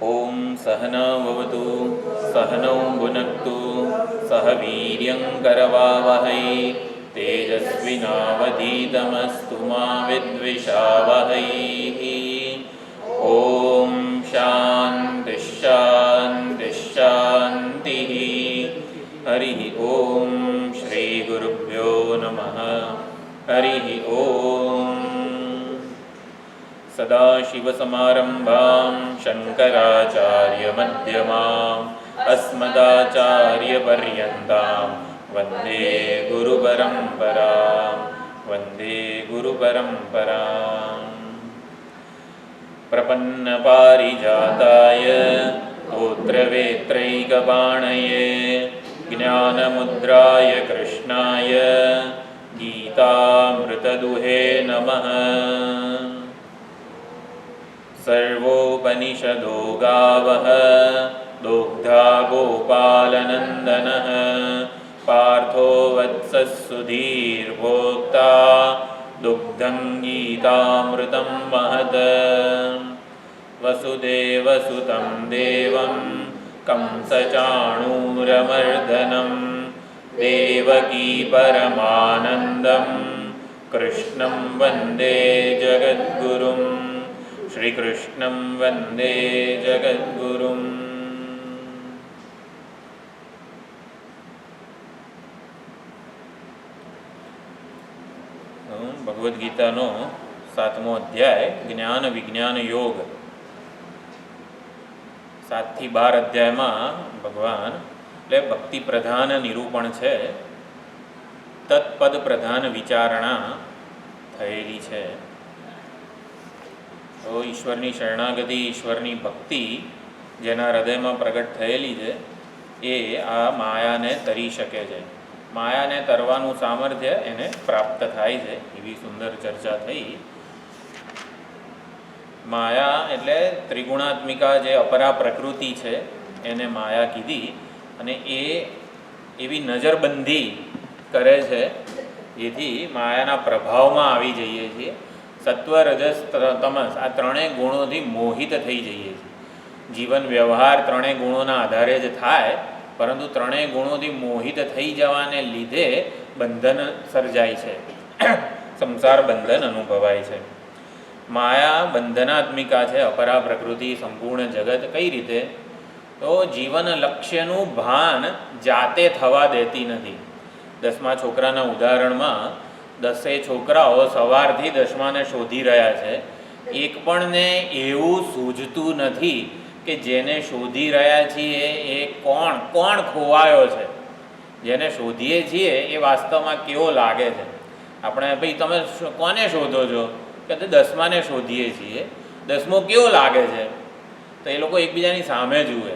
ओम सहना भवतु सहनौ भुनक्तु सह वीर्यं करवावहै तेजस्विनावधीतमस्तु मा विद्विषावहै। ओम शान्ति शान्ति शान्तिः। हरिः ओम श्री गुरुभ्यो नमः। हरिः ओम। सदाशिवसमारम्भां शङ्कराचार्यमध्यमाम् अस्मदाचार्यपर्यन्तां वन्दे गुरुपरम्परां। वन्दे गुरुपरम्पराम्। प्रपन्नपारिजाताय स्तोत्रवेत्रैकपाणये ज्ञानमुद्राय कृष्णाय गीतामृतदुहे नमः। सर्वोपनिषदो गावः दुग्धा गोपालनन्दनः पार्थो वत्सः सुधीर्भोक्ता दुग्धं गीतामृतं महत्। वसुदेवसुतं देवं कंसचाणूरमर्दनं देवकी परमानन्दं कृष्णं वन्दे जगद्गुरुम्। श्रीकृष्णं वन्दे जगद्गुरुम्। भगवद गीताનો 7મો અધ્યાય જ્ઞાન વિજ્ઞાન યોગ। 7 થી 12 અધ્યાયમાં ભગવાન એટલે ભક્તિ પ્રધાન નિરૂપણ છે, તત્પદ પ્રધાન વિચારણા થયેલી છે। તો ઈશ્વરની શરણાગતિ, ઈશ્વરની ભક્તિ જેના હૃદયમાં પ્રગટ થયેલી છે એ આ માયાને તરી શકે છે। માયાને તરવાનું સામર્થ્ય એને પ્રાપ્ત થાય છે, એવી સુંદર ચર્ચા થઈ। માયા એટલે ત્રિગુણાત્મિકા જે અપરા પ્રકૃતિ છે એને માયા કીધી, અને એ એવી નજરબંધી કરે છે જેથી માયાના પ્રભાવમાં આવી જઈએ છીએ। સત્વ, રજસ, તમસ આ ત્રણેય ગુણોથી મોહિત થઈ જઈએ છીએ। જીવન વ્યવહાર ત્રણેય ગુણોના આધારે જ થાય, પરંતુ ત્રણેય ગુણોથી મોહિત થઈ જવાને લીધે બંધન સર્જાય છે, સંસાર બંધન અનુભવાય છે। માયા બંધનાત્મિકા છે, અપરા પ્રકૃતિ, સંપૂર્ણ જગત। કઈ રીતે? તો જીવન લક્ષ્યનું ભાન જાતે થવા દેતી નથી। 10મા છોકરાના ઉદાહરણમાં 10 છોકરાઓ સવારથી 10માને શોધી રહ્યા છે, એક પણને એવું સૂઝતું નથી કે જેને શોધી રહ્યા છીએ એ કોણ ખોવાયો છે, જેને શોધીએ છીએ એ વાસ્તવમાં કેવો લાગે છે। આપણે ભાઈ તમે કોને શોધો છો? કે 10માને શોધીએ છીએ, 10મો કેવો લાગે છે? તો એ લોકો એકબીજાની સામે જુએ।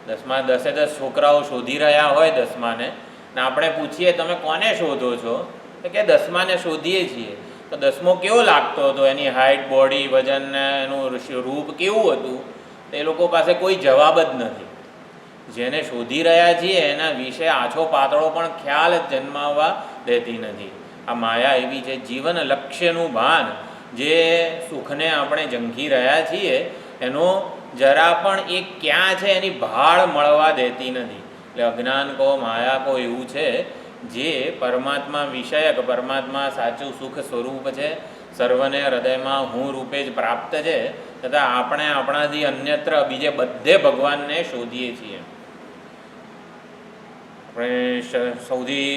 10 છોકરાઓ શોધી રહ્યા હોય 10માને, ને આપણે પૂછીએ તમે કોને શોધો છો? તો કે 10માને શોધીએ છીએ। તો 10મો કેવો લાગતો હતો? એની હાઇટ, બોડી, વજન, એનું રૂપ કેવું હતું? તો એ લોકો પાસે કોઈ જવાબ જ નથી। જેને શોધી રહ્યા છીએ એના વિશે આછો પાતળો પણ ખ્યાલ જ જન્માવવા દેતી નથી। આ માયા એવી છે। જીવન લક્ષ્યનું ભાન, જે સુખને આપણે ઝંખી રહ્યા છીએ એનો જરા પણ એ ક્યાં છે એની ભાળ મળવા દેતી નથી। એટલે અજ્ઞાન કહો, માયા કહો, એવું છે જે પરમાત્મા વિષયક, પરમાત્મા સાચું સુખ સ્વરૂપ છે, સર્વને હૃદયમાં હું રૂપે જ પ્રાપ્ત છે, તથા આપણે આપણાથી અન્યત્ર બીજે બધે ભગવાનને શોધીએ છીએ। આપણે સૌથી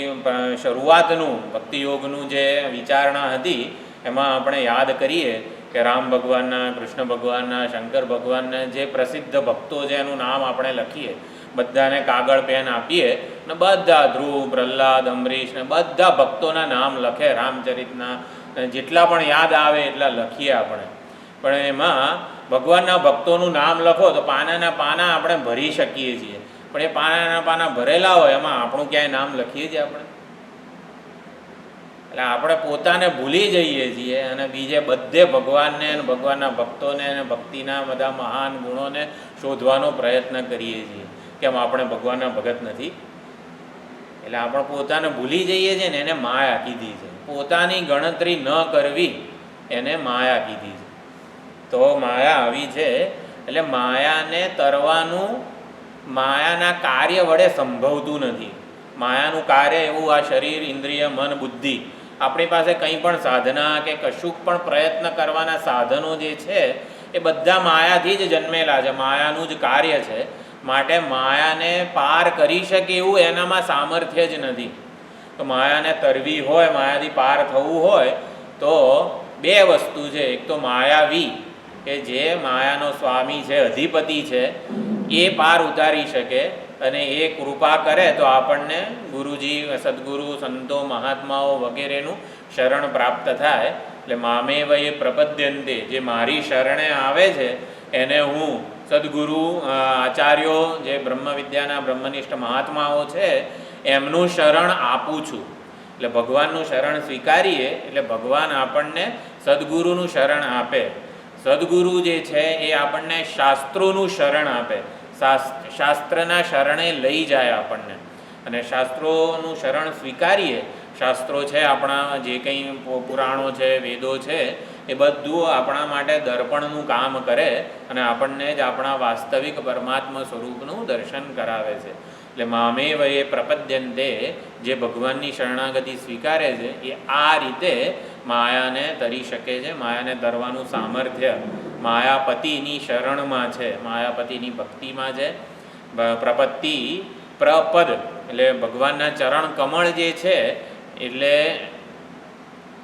શરૂઆતનું ભક્તિયોગનું જે વિચારણા હતી એમાં આપણે યાદ કરીએ કે રામ ભગવાનના, કૃષ્ણ ભગવાનના, શંકર ભગવાનના જે પ્રસિદ્ધ ભક્તો છે એનું નામ આપણે લખીએ, બધાને કાગળ પેન આપીએ ને બધા ધ્રુવ, પ્રહલાદ, અમરીશ ને બધા ભક્તોના નામ લખે રામચરિતના, જેટલા પણ યાદ આવે એટલા લખીએ આપણે। પણ એમાં ભગવાનના ભક્તોનું નામ લખો તો પાનાના પાના આપણે ભરી શકીએ છીએ, પણ એ પાનાના પાના ભરેલા હોય એમાં આપણું ક્યાંય નામ લખીએ છીએ આપણે? એટલે આપણે પોતાને ભૂલી જઈએ છીએ અને બીજે બધે ભગવાનને અને ભગવાનના ભક્તોને અને ભક્તિના બધા મહાન ગુણોને શોધવાનો પ્રયત્ન કરીએ છીએ। કેમ આપણે ભગવાનના ભગત નથી? એટલે આપણે પોતાને ભૂલી જઈએ છીએ ને એને માયા કીધી છે। પોતાની ગણતરી ન કરવી એને માયા કીધી છે। તો માયા આવી છે એટલે માયાને તરવાનું માયાના કાર્ય વડે સંભવતું નથી. માયાનું કાર્ય એવું આ શરીર, ઇન્દ્રિય, મન, બુદ્ધિ, આપણી પાસે કંઈ પણ સાધના કે કશુંક પણ પ્રયત્ન કરવાના સાધનો જે છે એ બધા માયાથી જ જન્મેલા છે, માયાનું જ કાર્ય છે. માટે માયાને પાર કરી શકે એવું એનામાં સામર્થ્ય જ નથી. તો માયાને તરવી હોય, માયાથી પાર થવું હોય તો બે વસ્તુ છે. એક તો માયાવી કે જે માયાનો સ્વામી છે, અધિપતિ છે, એ પાર ઉતારી શકે અને એ કૃપા કરે તો આપણને ગુરુજી, સદગુરુ, સંતો, મહાત્માઓ વગેરેનું શરણ પ્રાપ્ત થાય. એટલે મામેવ એ પ્રપદ્યંતે, જે મારી શરણે આવે છે એને હું સદગુરુ, આચાર્યો, જે બ્રહ્મ વિદ્યાના બ્રહ્મનિષ્ઠ મહાત્માઓ છે એમનું શરણ આપું છું. એટલે ભગવાનનું શરણ સ્વીકારીએ એટલે ભગવાન આપણને સદગુરુનું શરણ આપે. સદગુરુ જે છે એ આપણને શાસ્ત્રોનું શરણ આપે, શાસ્ત્રના શરણે લઈ જાય આપણને. અને શાસ્ત્રોનું શરણ સ્વીકારીએ, શાસ્ત્રો છે આપણા, જે કંઈ પુરાણો છે, વેદો છે, એ બધું આપણા માટે દર્પણનું કામ કરે અને આપણને જ આપણા વાસ્તવિક પરમાત્મા સ્વરૂપનું દર્શન કરાવે છે. એટલે મામેવ એ પ્રપદ્યંતે, જે ભગવાનની શરણાગતિ સ્વીકારે છે એ આ રીતે માયાને તરી શકે છે. માયાને તરવાનું સામર્થ્ય માયાપતિની શરણમાં છે, માયાપતિની ભક્તિમાં છે. પ્રપત્તિ, પ્રપદ એટલે ભગવાનના ચરણ કમળ જે છે, એટલે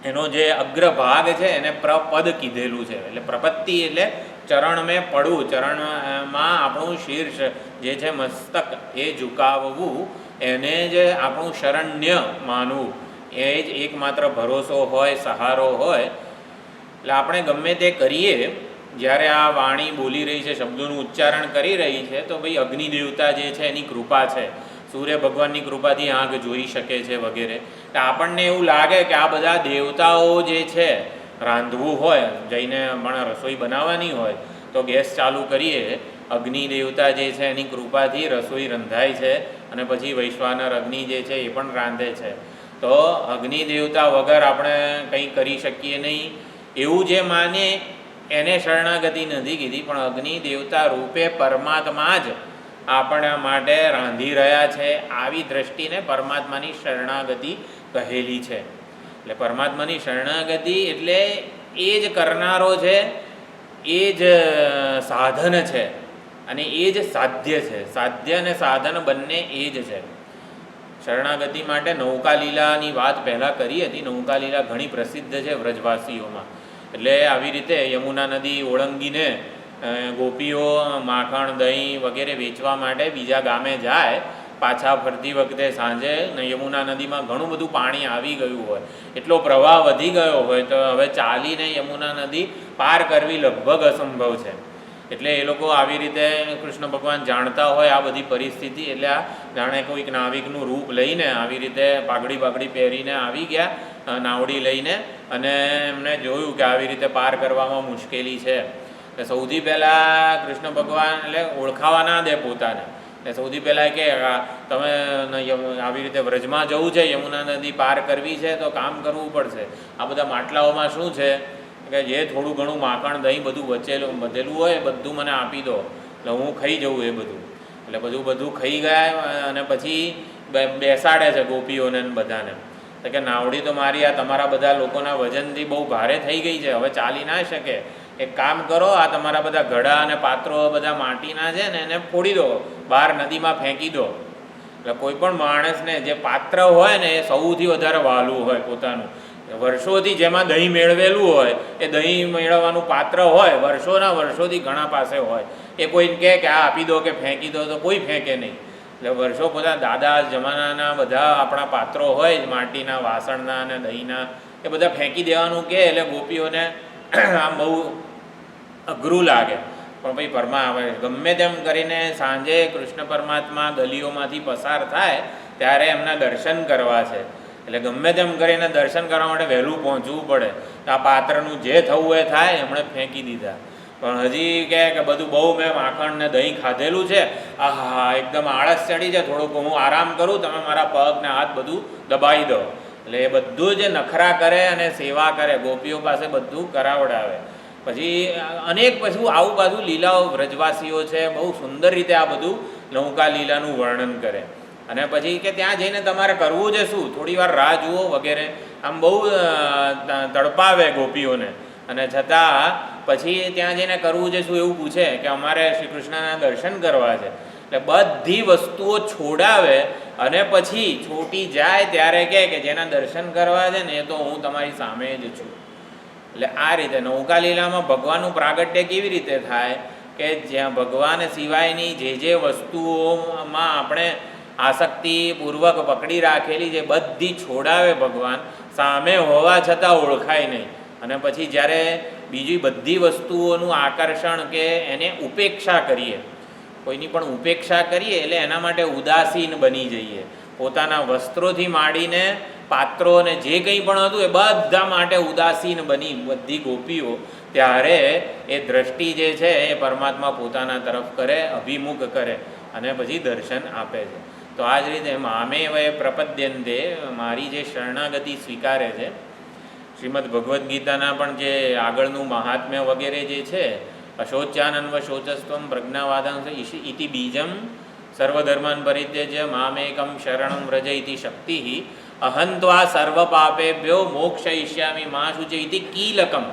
એનો જે અગ્રભાગ છે એને પ્રપદ કીધેલું છે. એટલે પ્રપત્તિ એટલે ચરણ મેં પડવું, ચરણમાં આપણું શીર્ષ જે છે, મસ્તક એ ઝુકાવવું, એને જ આપણું શરણ્ય માનવું, એ જ એકમાત્ર ભરોસો હોય, સહારો હોય. એટલે આપણે ગમે તે કરીએ, જ્યારે આ વાણી બોલી રહી છે, શબ્દોનું ઉચ્ચારણ કરી રહી છે, તો ભાઈ અગ્નિ દેવતા જે છે એની કૃપા છે, સૂર્ય ભગવાનની કૃપાથી આંખ જોઈ શકે છે વગેરે. તો આપણને એવું લાગે કે આ બધા દેવતાઓ જે છે, રાંધવું હોય, જઈને પણ રસોઈ બનાવવાની હોય તો ગેસ ચાલુ કરીએ, અગ્નિ દેવતા જે છે એની કૃપાથી રસોઈ રંધાય છે અને પછી વૈશ્વાનર અગ્નિ જે છે એ પણ રાંધે છે. તો અગ્નિ દેવતા વગર આપણે કંઈ કરી શકીએ નહીં એવું જે માને એને શરણાગતિ નથી કીધી, પણ અગ્નિ દેવતા રૂપે પરમાત્મા જ આપણા માટે રાંધી રહ્યા છે, આવી દ્રષ્ટિને પરમાત્માની શરણાગતિ કહેલી છે. એટલે પરમાત્માની શરણાગતિ એટલે એ જ કરનારો છે, એ જ સાધન છે અને એ જ સાધ્ય છે. સાધ્ય અને સાધન બંને એ જ છે. શરણાગતિ માટે નૌકાલીલાની વાત પહેલાં કરી હતી. નૌકાલીલા ઘણી પ્રસિદ્ધ છે વ્રજવાસીઓમાં. એટલે આવી રીતે યમુના નદી ઓળંગીને ગોપીઓ માખણ, દહીં વગેરે વેચવા માટે બીજા ગામે જાય. પાછા ફરતી વખતે સાંજે યમુના નદીમાં ઘણું બધું પાણી આવી ગયું હોય, એટલો પ્રવાહ વધી ગયો હોય તો હવે ચાલીને યમુના નદી પાર કરવી લગભગ અસંભવ છે. એટલે એ લોકો આવી રીતે કૃષ્ણ ભગવાન જાણતા હોય આ બધી પરિસ્થિતિ, એટલે આ જાણે કોઈક નાવિકનું રૂપ લઈને આવી રીતે પાઘડી પહેરીને આવી ગયા નાવડી લઈને, અને એમને જોયું કે આવી રીતે પાર કરવામાં મુશ્કેલી છે. એટલે સૌથી પહેલાં કૃષ્ણ ભગવાન એટલે ઓળખાવા ના દે પોતાને. એટલે સૌથી પહેલાં કે તમે આવી રીતે વ્રજમાં જવું છે, યમુના નદી પાર કરવી છે તો કામ કરવું પડશે. આ બધા માટલાઓમાં શું છે કે જે થોડું ઘણું માખણ, દહીં બધું વધેલું હોય બધું મને આપી દો, એટલે હું ખાઈ જઉં એ બધું. એટલે બધું ખાઈ ગયા અને પછી બેસાડે છે ગોપીઓને બધાને. તો કે નાવડી તો મારી આ તમારા બધા લોકોના વજનથી બહુ ભારે થઈ ગઈ છે, હવે ચાલી ના શકે. એક કામ કરો, આ તમારા બધા ઘડા અને પાત્રો બધા માટીના છે ને એને ફોડી દો, બહાર નદીમાં ફેંકી દો. એટલે કોઈ પણ માણસને જે પાત્ર હોય ને એ સૌથી વધારે વહાલું હોય પોતાનું. વર્ષોથી જેમાં દહીં મેળવેલું હોય એ દહીં મેળવવાનું પાત્ર હોય, વર્ષોથી ઘણા પાસે હોય. એ કોઈ કહે કે આ આપી દો કે ફેંકી દો તો કોઈ ફેંકે નહીં. એટલે વર્ષો બધા દાદા જમાનાના બધા આપણા પાત્રો હોય માટીના, વાસણના અને દહીંના, એ બધા ફેંકી દેવાનું કહે એટલે ગોપીઓને આમ બહુ અઘરું લાગે. પણ ભાઈ ગમે તેમ કરીને સાંજે કૃષ્ણ પરમાત્મા ગલીઓમાંથી પસાર થાય ત્યારે એમના દર્શન કરવા છે. એટલે ગમે તેમ કરીને દર્શન કરવા માટે વહેલું પહોંચવું પડે. તો આ પાત્રનું જે થવું એ થાય, એમણે ફેંકી દીધા. પણ હજી કહે કે બધું બહુ મેં માખણ ને દહીં ખાધેલું છે, આહા એકદમ આળસ ચડી જાય, થોડુંક હું આરામ કરું, તમે મારા પગ ને હાથ બધું દબાવી દો. એટલે એ બધું જ નખરા કરે અને સેવા કરે, ગોપીઓ પાસે બધું કરાવડાવે. પછી અનેક પછી આવું પાછું લીલાઓ વ્રજવાસીઓ છે બહુ સુંદર રીતે આ બધું નૌકા લીલાનું વર્ણન કરે. અને પછી કે ત્યાં જઈને તમારે કરવું છે શું, થોડી વાર રાહ જુઓ વગેરે, આમ બહુ તડપાવે ગોપીઓને. અને છતાં પછી ત્યાં જઈને કરવું છે શું એવું પૂછે કે અમારે શ્રી કૃષ્ણના દર્શન કરવા છે. એટલે બધી વસ્તુઓ છોડાવે અને પછી છોટી જાય ત્યારે કહે કે જેના દર્શન કરવા છે ને એ તો હું તમારી સામે જ છું. એટલે આ રીતે નૌકા લીલામાં ભગવાનનું પ્રાગટ્ય કેવી રીતે થાય કે જ્યાં ભગવાન સિવાયની જે વસ્તુઓમાં આપણે આસક્તિપૂર્વક પકડી રાખેલી છે બધી છોડાવે ભગવાન, સામે હોવા છતાં ઓળખાય નહીં. અને પછી જ્યારે બીજી બધી વસ્તુઓનું આકર્ષણ કે એને ઉપેક્ષા કરીએ, કોઈની પણ ઉપેક્ષા કરીએ એટલે એના માટે ઉદાસીન બની જઈએ. પોતાના વસ્ત્રોથી માંડીને પાત્રો અને જે કંઈ પણ હતું એ બધા માટે ઉદાસીન બની બધી ગોપીઓ, ત્યારે એ દ્રષ્ટિ જે છે એ પરમાત્મા પોતાના તરફ કરે, અભિમુખ કરે અને પછી દર્શન આપે છે. તો આ જ રીતે મામે વય પ્રપદ્યંતે, મારી જે શરણાગતિ સ્વીકારે છે. શ્રીમદ ભગવદ્ ગીતાના પણ જે આગળનું મહાત્મ્ય વગેરે જે છે, અશોચ્યાનન્વ શોચસ્ત્વમ પ્રજ્ઞાવાદં ઇતિ બીજમ સર્વધર્માન પરિત્યજ્ય મામેકમ શરણમ વ્રજ ઇતિ શક્તિ અહંત્વા સર્વ પાપેભ્યો મોક્ષયિષ્યામિ મા શુચિ ઇતિ કીલકમ.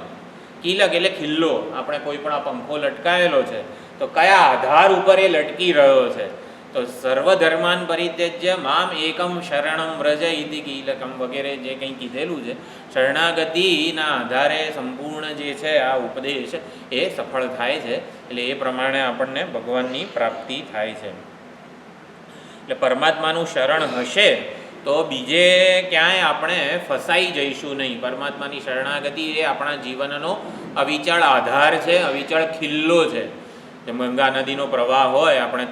કીલક એટલે ખિલ્લો. આપણે કોઈ પણ આ પંખો લટકાયેલો છે તો કયા આધાર ઉપર એ લટકી રહ્યો છે, તો સર્વધર્માન પરિત્યજ્ય મામ એકમ શરણમ વ્રજ ઇતિ કીલકમ વગેરે જે કંઈ કીધેલું છે, શરણાગતિના આધારે સંપૂર્ણ જે છે આ ઉપદેશ એ સફળ થાય છે. એટલે એ પ્રમાણે આપણને ભગવાનની પ્રાપ્તિ થાય છે. એટલે પરમાત્માનું શરણ હશે તો બીજે ક્યાંય આપણે ફસાઈ જઈશું નહીં. પરમાત્માની શરણાગતિ એ આપણા જીવનનો અવિચળ આધાર છે, અવિચળ ખિલ્લો છે. જેમ ગંગા નદીનો પ્રવાહ હોય, આપણે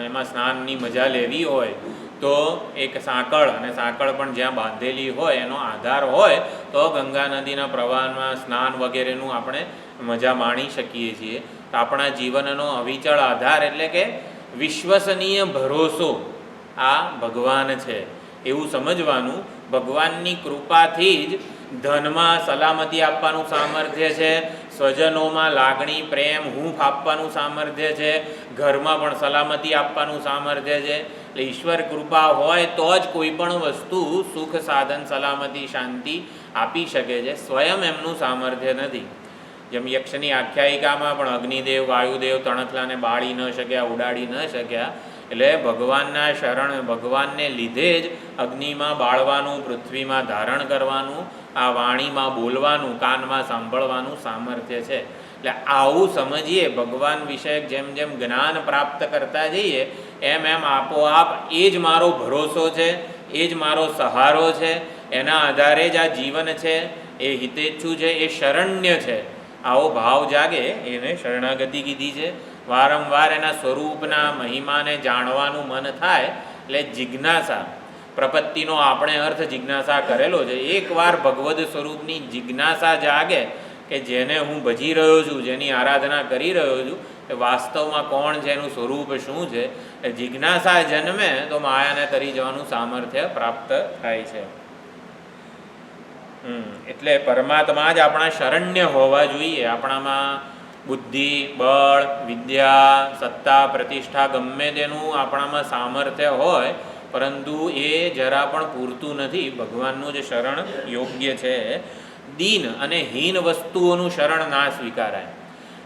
એમાં સ્નાનની મજા લેવી હોય તો એક સાંકળ, અને સાંકળ પણ જ્યાં બાંધેલી હોય એનો આધાર હોય તો ગંગા નદીના પ્રવાહમાં સ્નાન વગેરેનું આપણે મજા માણી શકીએ છીએ. તો આપણા જીવનનો અવિચળ આધાર એટલે કે વિશ્વસનીય ભરોસો આ ભગવાન છે એવું સમજવાનું. ભગવાનની કૃપાથી જ ધનમાં સલામતી આપવાનું સામર્થ્ય છે, સ્વજનોમાં લાગણી પ્રેમ હૂંફ આપવાનું સામર્થ્ય છે, ઘરમાં પણ સલામતી આપવાનું સામર્થ્ય છે. એટલે ઈશ્વર કૃપા હોય તો જ કોઈ પણ વસ્તુ સુખ સાધન સલામતી શાંતિ આપી શકે છે. સ્વયં એમનું સામર્થ્ય નથી. જેમ યક્ષની આખ્યાયિકામાં પણ અગ્નિદેવ વાયુદેવ તણખલાને બાળી ન શક્યા, ઉડાડી ન શક્યા. એટલે ભગવાનના શરણ, ભગવાનને લીધે જ અગ્નિમાં બાળવાનું, પૃથ્વીમાં ધારણ કરવાનું, આ વાણીમાં બોલવાનું, કાનમાં સાંભળવાનું સામર્થ્ય છે. એટલે આવું સમજીએ, ભગવાન વિશે જેમ જેમ જ્ઞાન પ્રાપ્ત કરતા જઈએ એમ એમ આપોઆપ એ જ મારો ભરોસો છે, એ જ મારો સહારો છે, એના આધારે જ આ જીવન છે, એ હિતેચ્છુ છે, એ શરણ્ય છે. આવો ભાવ જાગે એને શરણાગતિ કીધી છે. વારંવાર એના સ્વરૂપના મહિમાને જાણવાનું મન થાય એટલે જિજ્ઞાસા, પ્રપત્તિનો આપણે અર્થ જિજ્ઞાસા કરેલો છે. એકવાર ભગવદ સ્વરૂપની જિજ્ઞાસા જાગે કે જેને હું ભજી રહ્યો છું, જેની આરાધના કરી રહ્યો છું, એ વાસ્તવમાં કોણ છે, એનું સ્વરૂપ શું છે, એ જિજ્ઞાસા જન્મે તો માયાને તરી જવાનું સામર્થ્ય પ્રાપ્ત થાય છે. એટલે પરમાત્મા જ આપણા શરણ્ય હોવા જોઈએ. આપણામાં બુદ્ધિ, બળ, વિદ્યા, સત્તા, પ્રતિષ્ઠા ગમે તેનું આપણામાં સામર્થ્ય હોય, પરંતુ એ જરા પણ પૂરતું નથી. ભગવાનનું જ શરણ યોગ્ય છે. દીન અને હીન વસ્તુઓનું શરણ ના સ્વીકારાય.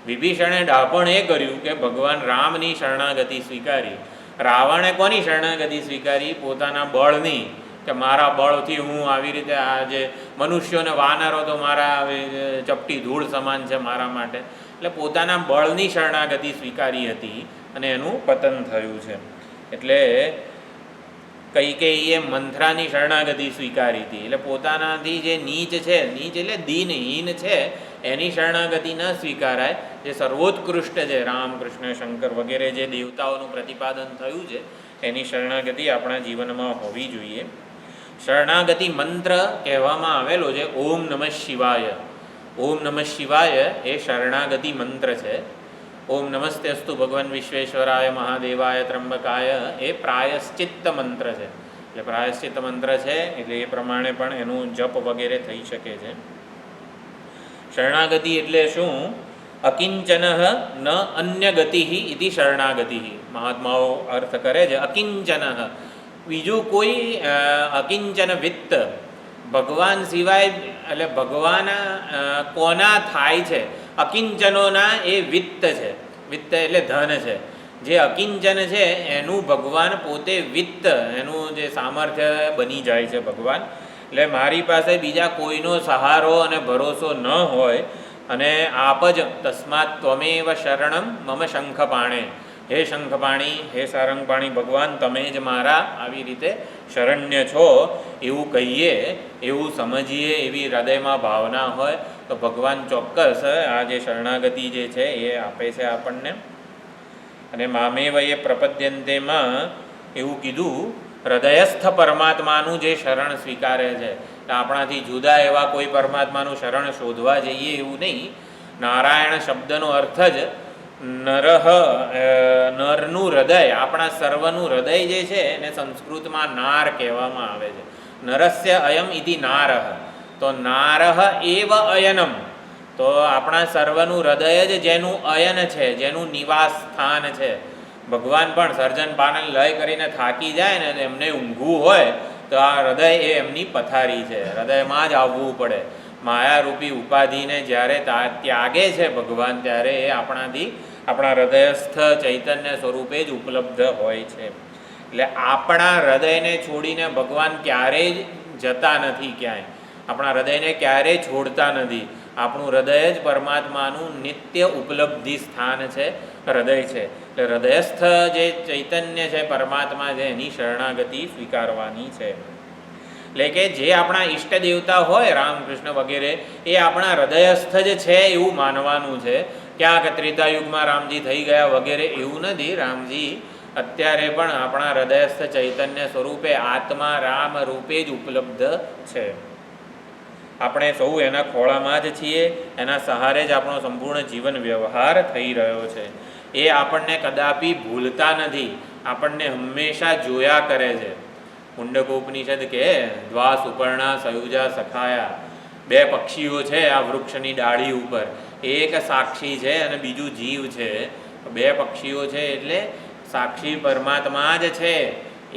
વિભીષણે ડાપણ એ કર્યું કે ભગવાન રામની શરણાગતિ સ્વીકારી. રાવણે કોની શરણાગતિ સ્વીકારી? પોતાના બળની, કે મારા બળથી હું આવી રીતે આ જે મનુષ્યોને વાનરો તો મારા ચપટી ધૂળ સમાન છે મારા માટે. એટલે પોતાના બળની શરણાગતિ સ્વીકારી હતી અને એનું પતન થયું છે. એટલે કૈકેયીએ મંથરાની શરણાગતિ સ્વીકારી હતી. એટલે પોતાનાથી જે નીચ છે, નીચ એટલે દીનહીન છે, એની શરણાગતિ ન સ્વીકારાય. જે સર્વોત્કૃષ્ટ છે, રામ, કૃષ્ણ, શંકર વગેરે જે દેવતાઓનું પ્રતિપાદન થયું છે એની શરણાગતિ આપણા જીવનમાં હોવી જોઈએ. શરણાગતિ મંત્ર કહેવામાં આવેલો છે ઓમ નમઃ શિવાય. ઓમ નમઃ શિવાય એ શરણાગતિ મંત્ર છે. ઓમ નમસ્તેસ્તુ ભગવાન વિશ્વેશ્વરાય મહાદેવાય ત્રંબકાય એ પ્રાયશ્ચિત્ત મંત્ર છે. એટલે પ્રાયશ્ચિત્ત મંત્ર છે એટલે એ પ્રમાણે પણ એનું જપ વગેરે થઈ શકે છે. શરણાગતિ એટલે શું? અકિંચન ન અન્ય ગતિ ઇતિ શરણાગતિ. મહાત્માઓ અર્થ કરે છે અકિંચન, બીજું કોઈ અકિંચન વિત્ત, ભગવાન સિવાય, એટલે ભગવાન કોના થાય છે? અકિંચનોના એ વિત્ત છે. વિત્ત એટલે ધન છે. જે અકિંચન છે એનું ભગવાન પોતે વિત્ત, એનું જે સામર્થ્ય બની જાય છે ભગવાન. એટલે મારી પાસે બીજા કોઈનો સહારો અને ભરોસો ન હોય અને આપ જ તસ્માત ત્વમેવ શરણમ મમ શંખપાણે, હે શંખપાણી, હે સારંગપાણી ભગવાન, તમે જ મારા આવી રીતે શરણ્ય છો એવું કહીએ, એવું સમજીએ, એવી હૃદયમાં ભાવના હોય તો ભગવાન ચોક્કસ આ જે શરણાગતિ જે છે એ આપે છે આપણને. અને મામેવ એ પ્રપદ્યંતેમાં એવું કીધું, હૃદયસ્થ પરમાત્માનું જે શરણ સ્વીકારે છે, આપણાથી જુદા એવા કોઈ પરમાત્માનું શરણ શોધવા જઈએ એવું નહીં. નારાયણ શબ્દનો અર્થ જ નરહ, નરનું હૃદય, આપણા સર્વનું હૃદય જે છે એને સંસ્કૃતમાં નાર કહેવામાં આવે છે. નરસ્ય અયમ ઇતિ નારહ, તો નારહ એવ અયનમ, તો આપણા સર્વનું હૃદય જ જેનું અયન છે, જેનું નિવાસ સ્થાન છે. ભગવાન પણ સર્જન પાલન લય કરીને થાકી જાય ને એમને ઊંઘવું હોય તો આ હૃદય એ એમની પથારી છે. હૃદયમાં જ આવવું પડે. માયારૂપી ઉપાધિને જ્યારે ત્યાગે છે ભગવાન, ત્યારે એ આપણાથી, આપણા હૃદયસ્થ ચૈતન્ય સ્વરૂપે જ ઉપલબ્ધ હોય છે. એટલે આપણા હૃદયને છોડીને ભગવાન ક્યારેય જતા નથી ક્યાંય, આપણા હૃદયને ક્યારેય છોડતા નથી. આપણું હૃદય જ પરમાત્માનું નિત્ય ઉપલબ્ધિ સ્થાન છે, હૃદય છે. એટલે હૃદયસ્થ જે ચૈતન્ય છે પરમાત્મા છે એની શરણાગતિ સ્વીકારવાની છે. એટલે કે જે આપણા ઈષ્ટ દેવતા હોય રામકૃષ્ણ વગેરે, એ આપણા હૃદયસ્થ જ છે એવું માનવાનું છે. ક્યાંક ત્રેતાયુગમાં રામજી થઈ ગયા વગેરે એવું નથી. રામજી અત્યારે પણ આપણા હૃદયસ્થ ચૈતન્ય સ્વરૂપે આત્મા રામ રૂપે જ ઉપલબ્ધ છે. આપણે સૌ એના ખોળામાં જ છીએ, એના સહારે જ આપણો સંપૂર્ણ જીવન વ્યવહાર થઈ રહ્યો છે. એ આપણને કદાપી ભૂલતા નથી, આપણને હંમેશા જોયા કરે છે. મુંડકોપનિષદ કે દ્વા સુપર્ણા સયુજા સખાયા, બે પક્ષીઓ છે આ વૃક્ષની ડાળી ઉપર, એક સાક્ષી છે અને બીજું જીવ છે. બે પક્ષીઓ છે એટલે સાક્ષી પરમાત્મા જ છે,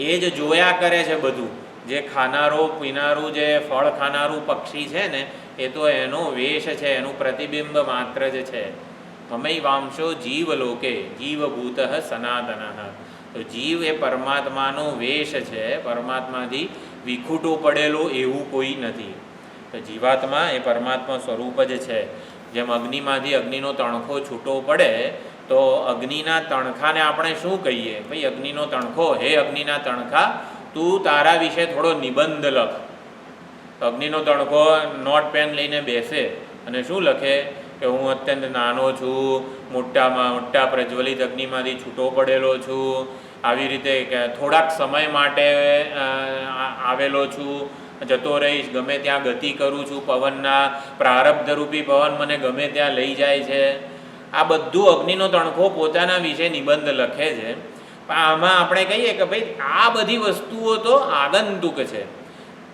એ જ જોયા કરે છે બધું. જે ખાનારો પીનારું, જે ફળ ખાનારું પક્ષી છે ને, એ તો એનો વેશ છે, એનું પ્રતિબિંબ માત્ર જ છે. હમૈ વાંશો જીવ લોકે જીવભૂત સનાતન, તો જીવ એ પરમાત્માનો વેશ છે, પરમાત્માથી વિખૂટો પડેલો એવું કોઈ નથી. તો જીવાત્મા એ પરમાત્મા સ્વરૂપ જ છે. જેમ અગ્નિમાંથી અગ્નિનો તણખો છૂટો પડે તો અગ્નિના તણખાને આપણે શું કહીએ? ભાઈ અગ્નિનો તણખો, હે અગ્નિના તણખા, તું તારા વિશે થોડો નિબંધ લખ. અગ્નિનો તણખો નોટ પેન લઈને બેસે અને શું લખે કે હું અત્યંત નાનો છું, મોટા પ્રજ્વલિત અગ્નિમાંથી છૂટો પડેલો છું, આવી રીતે કે થોડાક સમય માટે આવેલો છું, જતો રહીશ, ગમે ત્યાં ગતિ કરું છું, પવનના પ્રારબ્ધરૂપી પવન મને ગમે ત્યાં લઈ જાય છે. આ બધું અગ્નિનો તણખો પોતાના વિશે નિબંધ લખે છે. પણ આમાં આપણે કહીએ કે ભાઈ આ બધી વસ્તુઓ તો આગંતુક છે,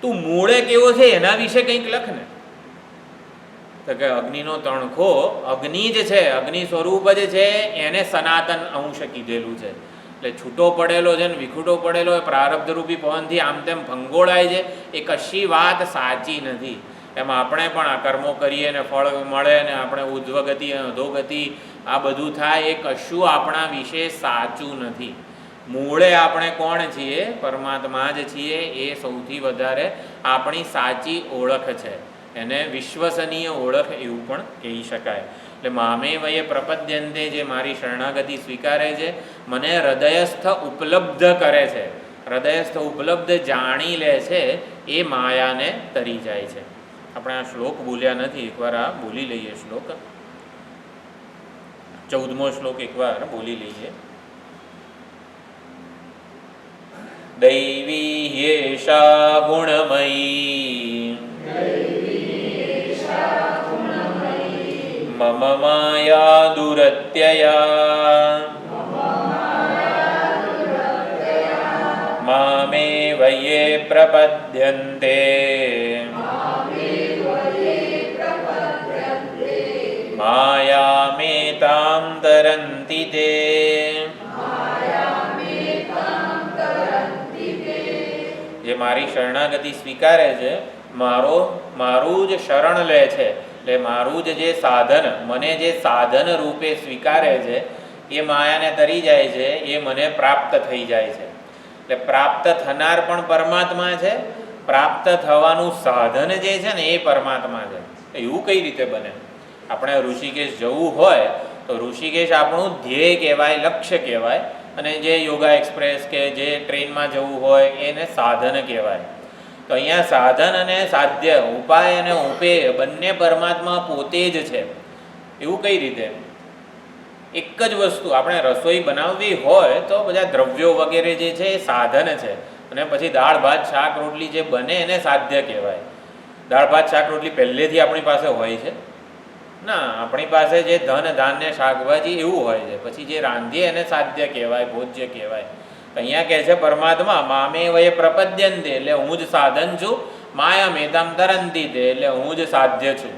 તું મૂળે કેવો છે એના વિશે કંઈક લખ ને. તો કે અગ્નિનો તણખો અગ્નિ જ છે, અગ્નિ સ્વરૂપ જ છે, એને સનાતન અંશ કીધેલું છે. એટલે છૂટો પડેલો છે ને વિખૂટો પડેલો એ પ્રારબ્ધરૂપી પવનથી આમ તેમ ભંગોળાય છે, એ કશી વાત સાચી નથી. એમાં આપણે પણ આ કર્મો કરીએ ને ફળ મળે ને આપણે ઉધ્વગતિ અધોગતિ આ બધું થાય, એ કશું આપણા વિશે સાચું નથી. મૂળે આપણે કોણ છીએ? પરમાત્મા જ છીએ. એ સૌથી વધારે આપણી સાચી ઓળખ છે, એને વિશ્વસનીય ઓળખ એવું પણ કહી શકાય. એટલે મામેવયે પ્રપદ્યંતે, જે મારી શરણાગતિ સ્વીકારે છે, મને હૃદયસ્થ ઉપલબ્ધ કરે છે, હૃદયસ્થ ઉપલબ્ધ જાણી લે છે, એ માયાને તરી જાય છે. આપણે આ શ્લોક બોલ્યા નથી, એકવાર આ બોલી લઈએ. શ્લોક 14મો શ્લોક એકવાર બોલી લઈએ. દૈવી યેષા ગુણમયી મમ માયા દુરત્યયા મામેવયે પ્રપદ્યન્તે તે જે મારી શરણાગતિ સ્વીકારે છે, મારું જ શરણ લે છે, એટલે મારું જ જે સાધન, મને જે સાધન રૂપે સ્વીકારે છે, એ માયાને તરી જાય છે, એ મને પ્રાપ્ત થઈ જાય છે. એટલે પ્રાપ્ત થનાર પણ પરમાત્મા છે, પ્રાપ્ત થવાનું સાધન જે છે ને એ પરમાત્મા છે. એવું કઈ રીતે બને? આપણે ઋષિકેશ જવું હોય તો ઋષિકેશ આપણું ધ્યેય કહેવાય, લક્ષ્ય કહેવાય, અને જે યોગા એક્સપ્રેસ કે જે ટ્રેનમાં જવું હોય એને સાધન કહેવાય. તો અહીંયા સાધન અને સાધ્ય, ઉપાય અને ઉપેય બંને પરમાત્મા પોતે જ છે. એવું કઈ રીતે? એક જ વસ્તુ, આપણે રસોઈ બનાવવી હોય તો બધા દ્રવ્યો વગેરે જે છે એ સાધન છે, અને પછી દાળ ભાત શાક રોટલી જે બને એને સાધ્ય કહેવાય. દાળ ભાત શાક રોટલી પહેલેથી આપણી પાસે હોય છે ના, આપણી પાસે જે ધન ધાન્ય શાકભાજી એવું હોય છે, પછી જે રાંધીએ એને સાધ્ય કહેવાય, ભોજ્ય કહેવાય. અહીંયા કહે છે પરમાત્મા મામે વયે પ્રપદ્યંતે, એટલે હું જ સાધન છું, માયા મેતામ તરંતી તે, એટલે હું જ સાધ્ય છું.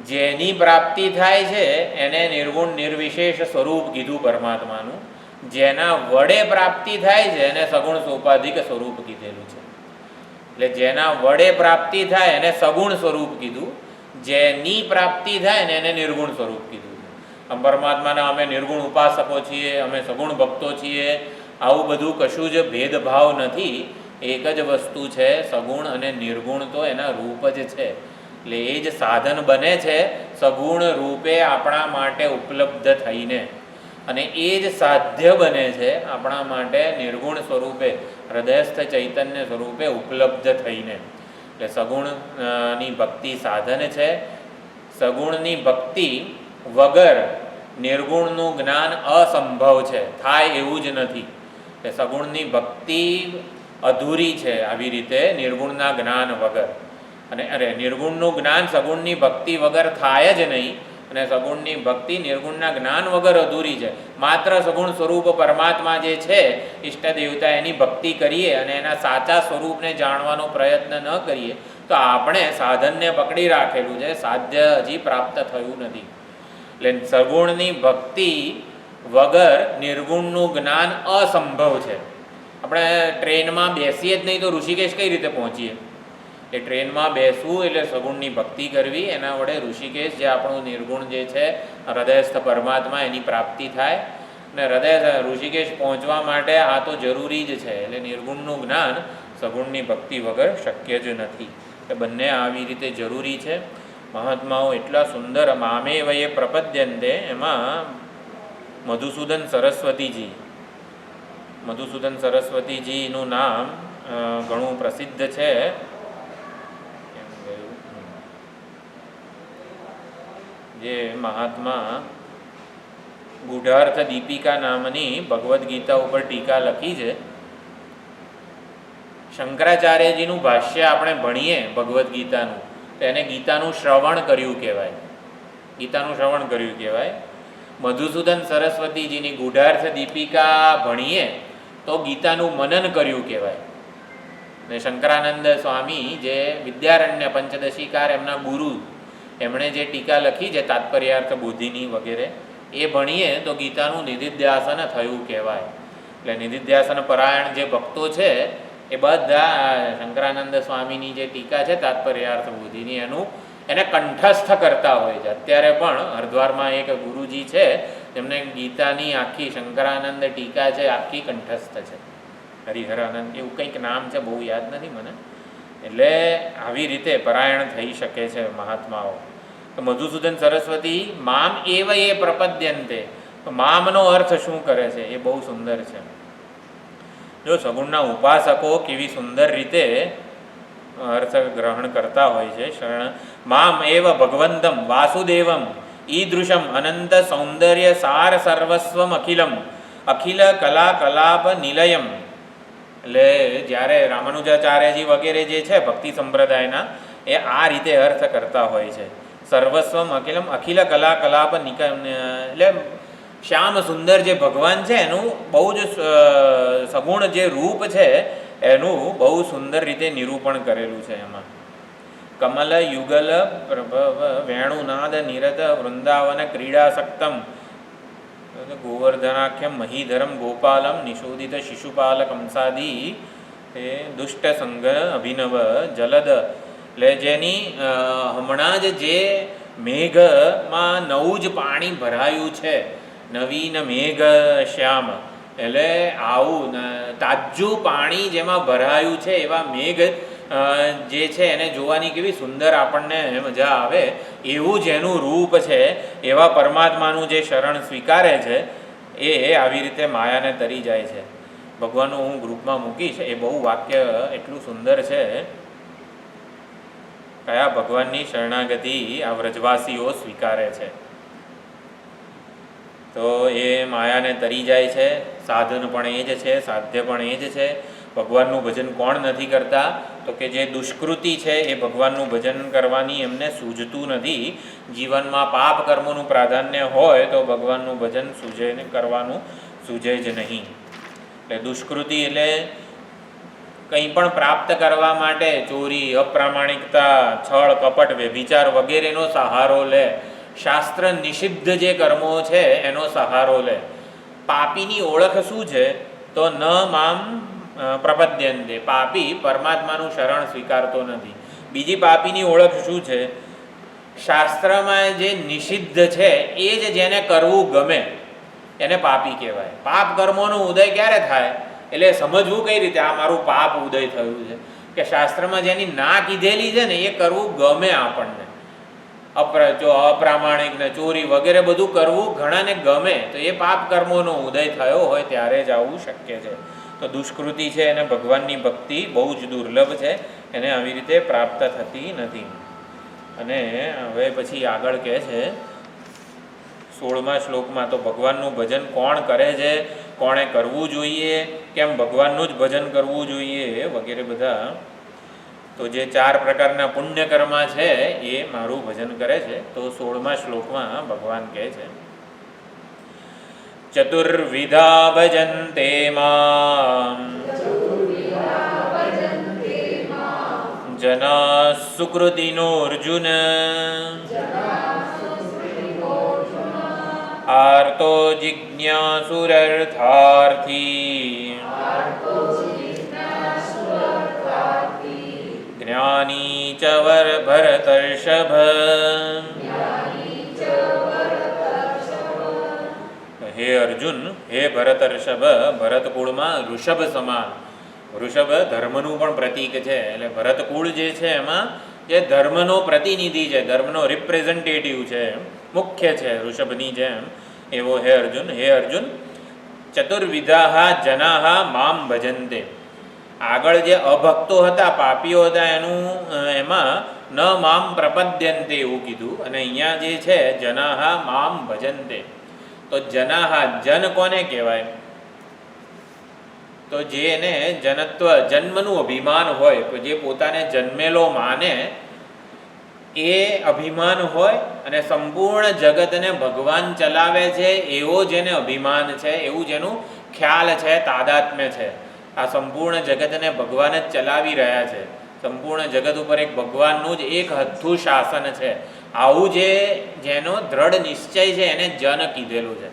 જેની પ્રાપ્તિ થાય છે એને નિર્ગુણ નિર્વિશેષ સ્વરૂપ કીધું પરમાત્માનું. જેના વડે પ્રાપ્તિ થાય છે એને સગુણ સોપાધિક સ્વરૂપ કીધેલું છે. એટલે જેના વડે પ્રાપ્તિ થાય એને સગુણ સ્વરૂપ કીધું, જેની પ્રાપ્તિ થાય ને એને નિર્ગુણ સ્વરૂપ કીધું. આમ પરમાત્માના અમે નિર્ગુણ ઉપાસકો છીએ, અમે સગુણ ભક્તો છીએ, આવું બધું કશું જ ભેદભાવ નથી. એક જ વસ્તુ છે, સગુણ અને નિર્ગુણ તો એના રૂપ જ છે. એટલે એ જ સાધન બને છે સગુણ રૂપે આપણા માટે ઉપલબ્ધ થઈને, અને એ જ સાધ્ય બને છે આપણા માટે નિર્ગુણ સ્વરૂપે, હૃદયસ્થ ચૈતન્ય સ્વરૂપે ઉપલબ્ધ થઈને. એટલે સગુણની ભક્તિ સાધન છે. સગુણની ભક્તિ વગર નિર્ગુણનું જ્ઞાન અસંભવ છે, થાય એવું જ નથી. એટલે સગુણની ભક્તિ અધૂરી છે આવી રીતે નિર્ગુણના જ્ઞાન વગર. અને નિર્ગુણનું જ્ઞાન સગુણની ભક્તિ વગર થાય જ નહીં, અને સગુણની ભક્તિ નિર્ગુણના જ્ઞાન વગર અધૂરી છે. માત્ર સગુણ સ્વરૂપ પરમાત્મા જે છે ઈષ્ટ દેવતા, એની ભક્તિ કરીએ અને એના સાચા સ્વરૂપને જાણવાનો પ્રયત્ન ન કરીએ તો આપણે સાધનને પકડી રાખેલું છે, સાધ્ય હજી પ્રાપ્ત થયું નથી. એટલે સગુણની ભક્તિ વગર નિર્ગુણનું જ્ઞાન અસંભવ છે. આપણે ટ્રેનમાં બેસીએ જ નહીં તો ઋષિકેશ કઈ રીતે પહોંચીએ? એ ટ્રેનમાં બેસવું એટલે સગુણની ભક્તિ કરવી, એના વડે ઋષિકેશ જે આપણું નિર્ગુણ જે છે હૃદયસ્થ પરમાત્મા એની પ્રાપ્તિ થાય. અને ઋષિકેશ પહોંચવા માટે આ તો જરૂરી જ છે. એટલે નિર્ગુણનું જ્ઞાન સગુણની ભક્તિ વગર શક્ય જ નથી. એ બંને આવી રીતે જરૂરી છે. મહાત્માઓ એટલા સુંદર મામે વયે પ્રપદ્યંતે, એમાં મધુસૂદન સરસ્વતીજીનું નામ ઘણું પ્રસિદ્ધ છે. જે મહાત્મા ગુઢાર્થ દીપિકા નામની ભગવદ્ ગીતા ઉપર ટીકા લખી છે. શંકરાચાર્યજીનું ભાષ્ય આપણે ભણીએ ભગવદ્ ગીતાનું તો એને ગીતાનું શ્રવણ કર્યું કહેવાય. મધુસૂદન સરસ્વતીજીની ગુઢાર્થ દીપિકા ભણીએ તો ગીતાનું મનન કર્યું કહેવાય. ને શંકરાનંદ સ્વામી જે વિદ્યારણ્ય પંચદશીકાર એમના ગુરુ, એમણે જે ટીકા લખી છે તાત્પર્યાર્થ બુદ્ધિની વગેરે, એ ભણીએ તો ગીતાનું નિધિધ્યાસન થયું કહેવાય. એટલે નિધિધ્યાસન પરાયણ જે ભક્તો છે એ બધા શંકરાનંદ સ્વામીની જે ટીકા છે તાત્પર્યાર્થ બુદ્ધિની એને કંઠસ્થ કરતા હોય છે. અત્યારે પણ હરિદ્વારમાં એક ગુરુજી છે જેમને ગીતાની આખી શંકરાનંદ ટીકા છે આખી કંઠસ્થ છે, હરિહરાનંદ એવું કંઈક નામ છે, બહુ યાદ નથી મને. એટલે આવી રીતે પરાયણ થઈ શકે છે મહાત્માઓ. તો મધુસૂદન સરસ્વતી મામ એવ એ પ્રપદ્યંતે, તો મામનો અર્થ શું કરે છે એ બહુ સુંદર છે. જો સગુણના ઉપાસકો કેવી સુંદર રીતે અર્થ ગ્રહણ કરતા હોય છે. શરણ મામ એવ ભગવંતમ વાસુદેવમ ઈદૃશમ અનંત સૌંદર્ય સાર સર્વસ્વમ અખિલમ અખિલ કલા કલાપ નિલયમ. એટલે જ્યારે રામાનુજાચાર્યજી વગેરે જે છે ભક્તિ સંપ્રદાયના, એ આ રીતે અર્થ કરતા હોય છે. સર્વસ્વમ અખિલમ અખિલ કલા કલાપ એટલે શ્યામ સુંદર જે ભગવાન છે એનું બહુ જ સગુણ જે રૂપ છે એનું બહુ સુંદર રીતે નિરૂપણ કરેલું છે એમાં. કમલ યુગલ પ્રભવ વેણુનાદ નિરત વૃંદાવન ક્રીડાસક્તમ ગોવર્ધનાખ્યમ મહીધરમ ગોપાલમ નિશોદિત શિશુપાલ કંસાદી એ દુષ્ટ સંગ અભિનવ જલદ, એટલે જેની હમણાં જ જે મેઘમાં નવું જ પાણી ભરાયું છે, નવીન મેઘ શ્યામ, એટલે આવું તાજું પાણી જેમાં ભરાયું છે એવા મેઘ જે છે એને જોવાની કેવી સુંદર આપણને મજા આવે, એવું જેનું રૂપ છે એવા પરમાત્માનું જે શરણ સ્વીકારે છે એ આવી રીતે માયાને તરી જાય છે. ભગવાનનું હું ગ્રુપમાં મૂકીશ, એ બહુ વાક્ય એટલું સુંદર છે. કયા ભગવાનની શરણાગતિ આ વ્રજવાસીઓ સ્વીકારે છે તો એ માયાને તરી જાય છે. સાધન પણ એ જ છે, સાધ્ય પણ એ જ છે. ભગવાનનું ભજન કોણ નથી કરતા? તો કે જે દુષ્કૃતિ છે એ ભગવાનનું ભજન કરવાની એમને સૂઝતું નથી. જીવનમાં પાપ કર્મોનું પ્રાધાન્ય હોય તો ભગવાનનું ભજન કરવાનું સૂઝે જ નહીં. એટલે દુષ્કૃતિ એટલે કંઈ પણ પ્રાપ્ત કરવા માટે ચોરી, અપ્રામાણિકતા, છળ, કપટ, વ્યભિચાર વગેરેનો સહારો લે. શાસ્ત્ર નિષિદ્ધ જે કર્મો છે એનો સહારો લે. પાપીની ઓળખ શું છે? તો ન મામ પ્રપદ્યંતે, પાપી પરમાત્માનું શરણ સ્વીકારતો નથી. બીજી પાપીની ઓળખ શું છે? શાસ્ત્રમાં જે નિષિદ્ધ છે એ જ જેને કરવું ગમે એને પાપી કહેવાય. પાપ કર્મોનો ઉદય ક્યારે થાય? એટલે સમજવું કઈ રીતે આ મારું પાપ ઉદય થયું છે? કે શાસ્ત્રમાં જેની ના કીધેલી છે ને એ કરવું ગમે આપણને. અપ્રામાણિક ને ચોરી વગેરે બધું કરવું ઘણાને ગમે, તો એ પાપ કર્મોનો ઉદય થયો હોય ત્યારે જ આવું શક્ય છે. તો દુષ્કૃતિ છે એને ભગવાનની ભક્તિ બહુ જ દુર્લભ છે, એને આવી રીતે પ્રાપ્ત થતી નથી. અને હવે પછી આગળ કહે છે 16મા શ્લોકમાં, તો ભગવાનનું ભજન કોણ કરે છે, કોણે કરવું જોઈએ, કેમ ભગવાનનું જ ભજન કરવું જોઈએ વગેરે બધા. તો જે 4 પ્રકારના પુણ્યકર્મા છે એ મારું ભજન કરે છે. તો 16મા શ્લોકમાં ભગવાન કહે છે ચતુર્વિધા ભજન્તે મામ જના સુકૃતિનો અર્જુન આર્તો જિજ્ઞાસુરર્થાર્થી જ્ઞાની ચ ભરતર્ષભ. હે અર્જુન, હે ભરતર્ષભ, ભરતકુળમાં ઋષભ સમાન. ઋષભ ધર્મનું પણ પ્રતીક છે. એટલે ભરતકુળ જે છે એમાં જે ધર્મનો પ્રતિનિધિ છે, ધર્મનો રિપ્રેઝેન્ટેટિવ છે, મુખ્ય છે ઋષભની જેમ, એવો હે અર્જુન. હે અર્જુન, ચતુર્વિધા જના મામ ભજન્તે. આગળ જે અભક્તો હતા, પાપીઓ હતા, એમાં ન મામ પ્રપદ્યંતે એવું કીધું. અને અહીંયા જે છે જનાહા મામ ભજન્તે. તો જનાહા, જન કોને કહેવાય? તો જેને જનત્વ, જન્મનું અભિમાન હોય, જે પોતાને જન્મેલો માને એ અભિમાન હોય, અને સંપૂર્ણ જગતને ભગવાન ચલાવે છે એવો જેને અભિમાન છે, એવું જેનું ખ્યાલ છે, તાદાત્મ્ય છે. આ સંપૂર્ણ જગતને ભગવાન જ ચલાવી રહ્યા છે. સંપૂર્ણ જગત ઉપર એક ભગવાનનું જ એક હથ્થું શાસન છે. આવું જેનો દ્રઢ નિશ્ચય છે એને જન કીધેલું છે.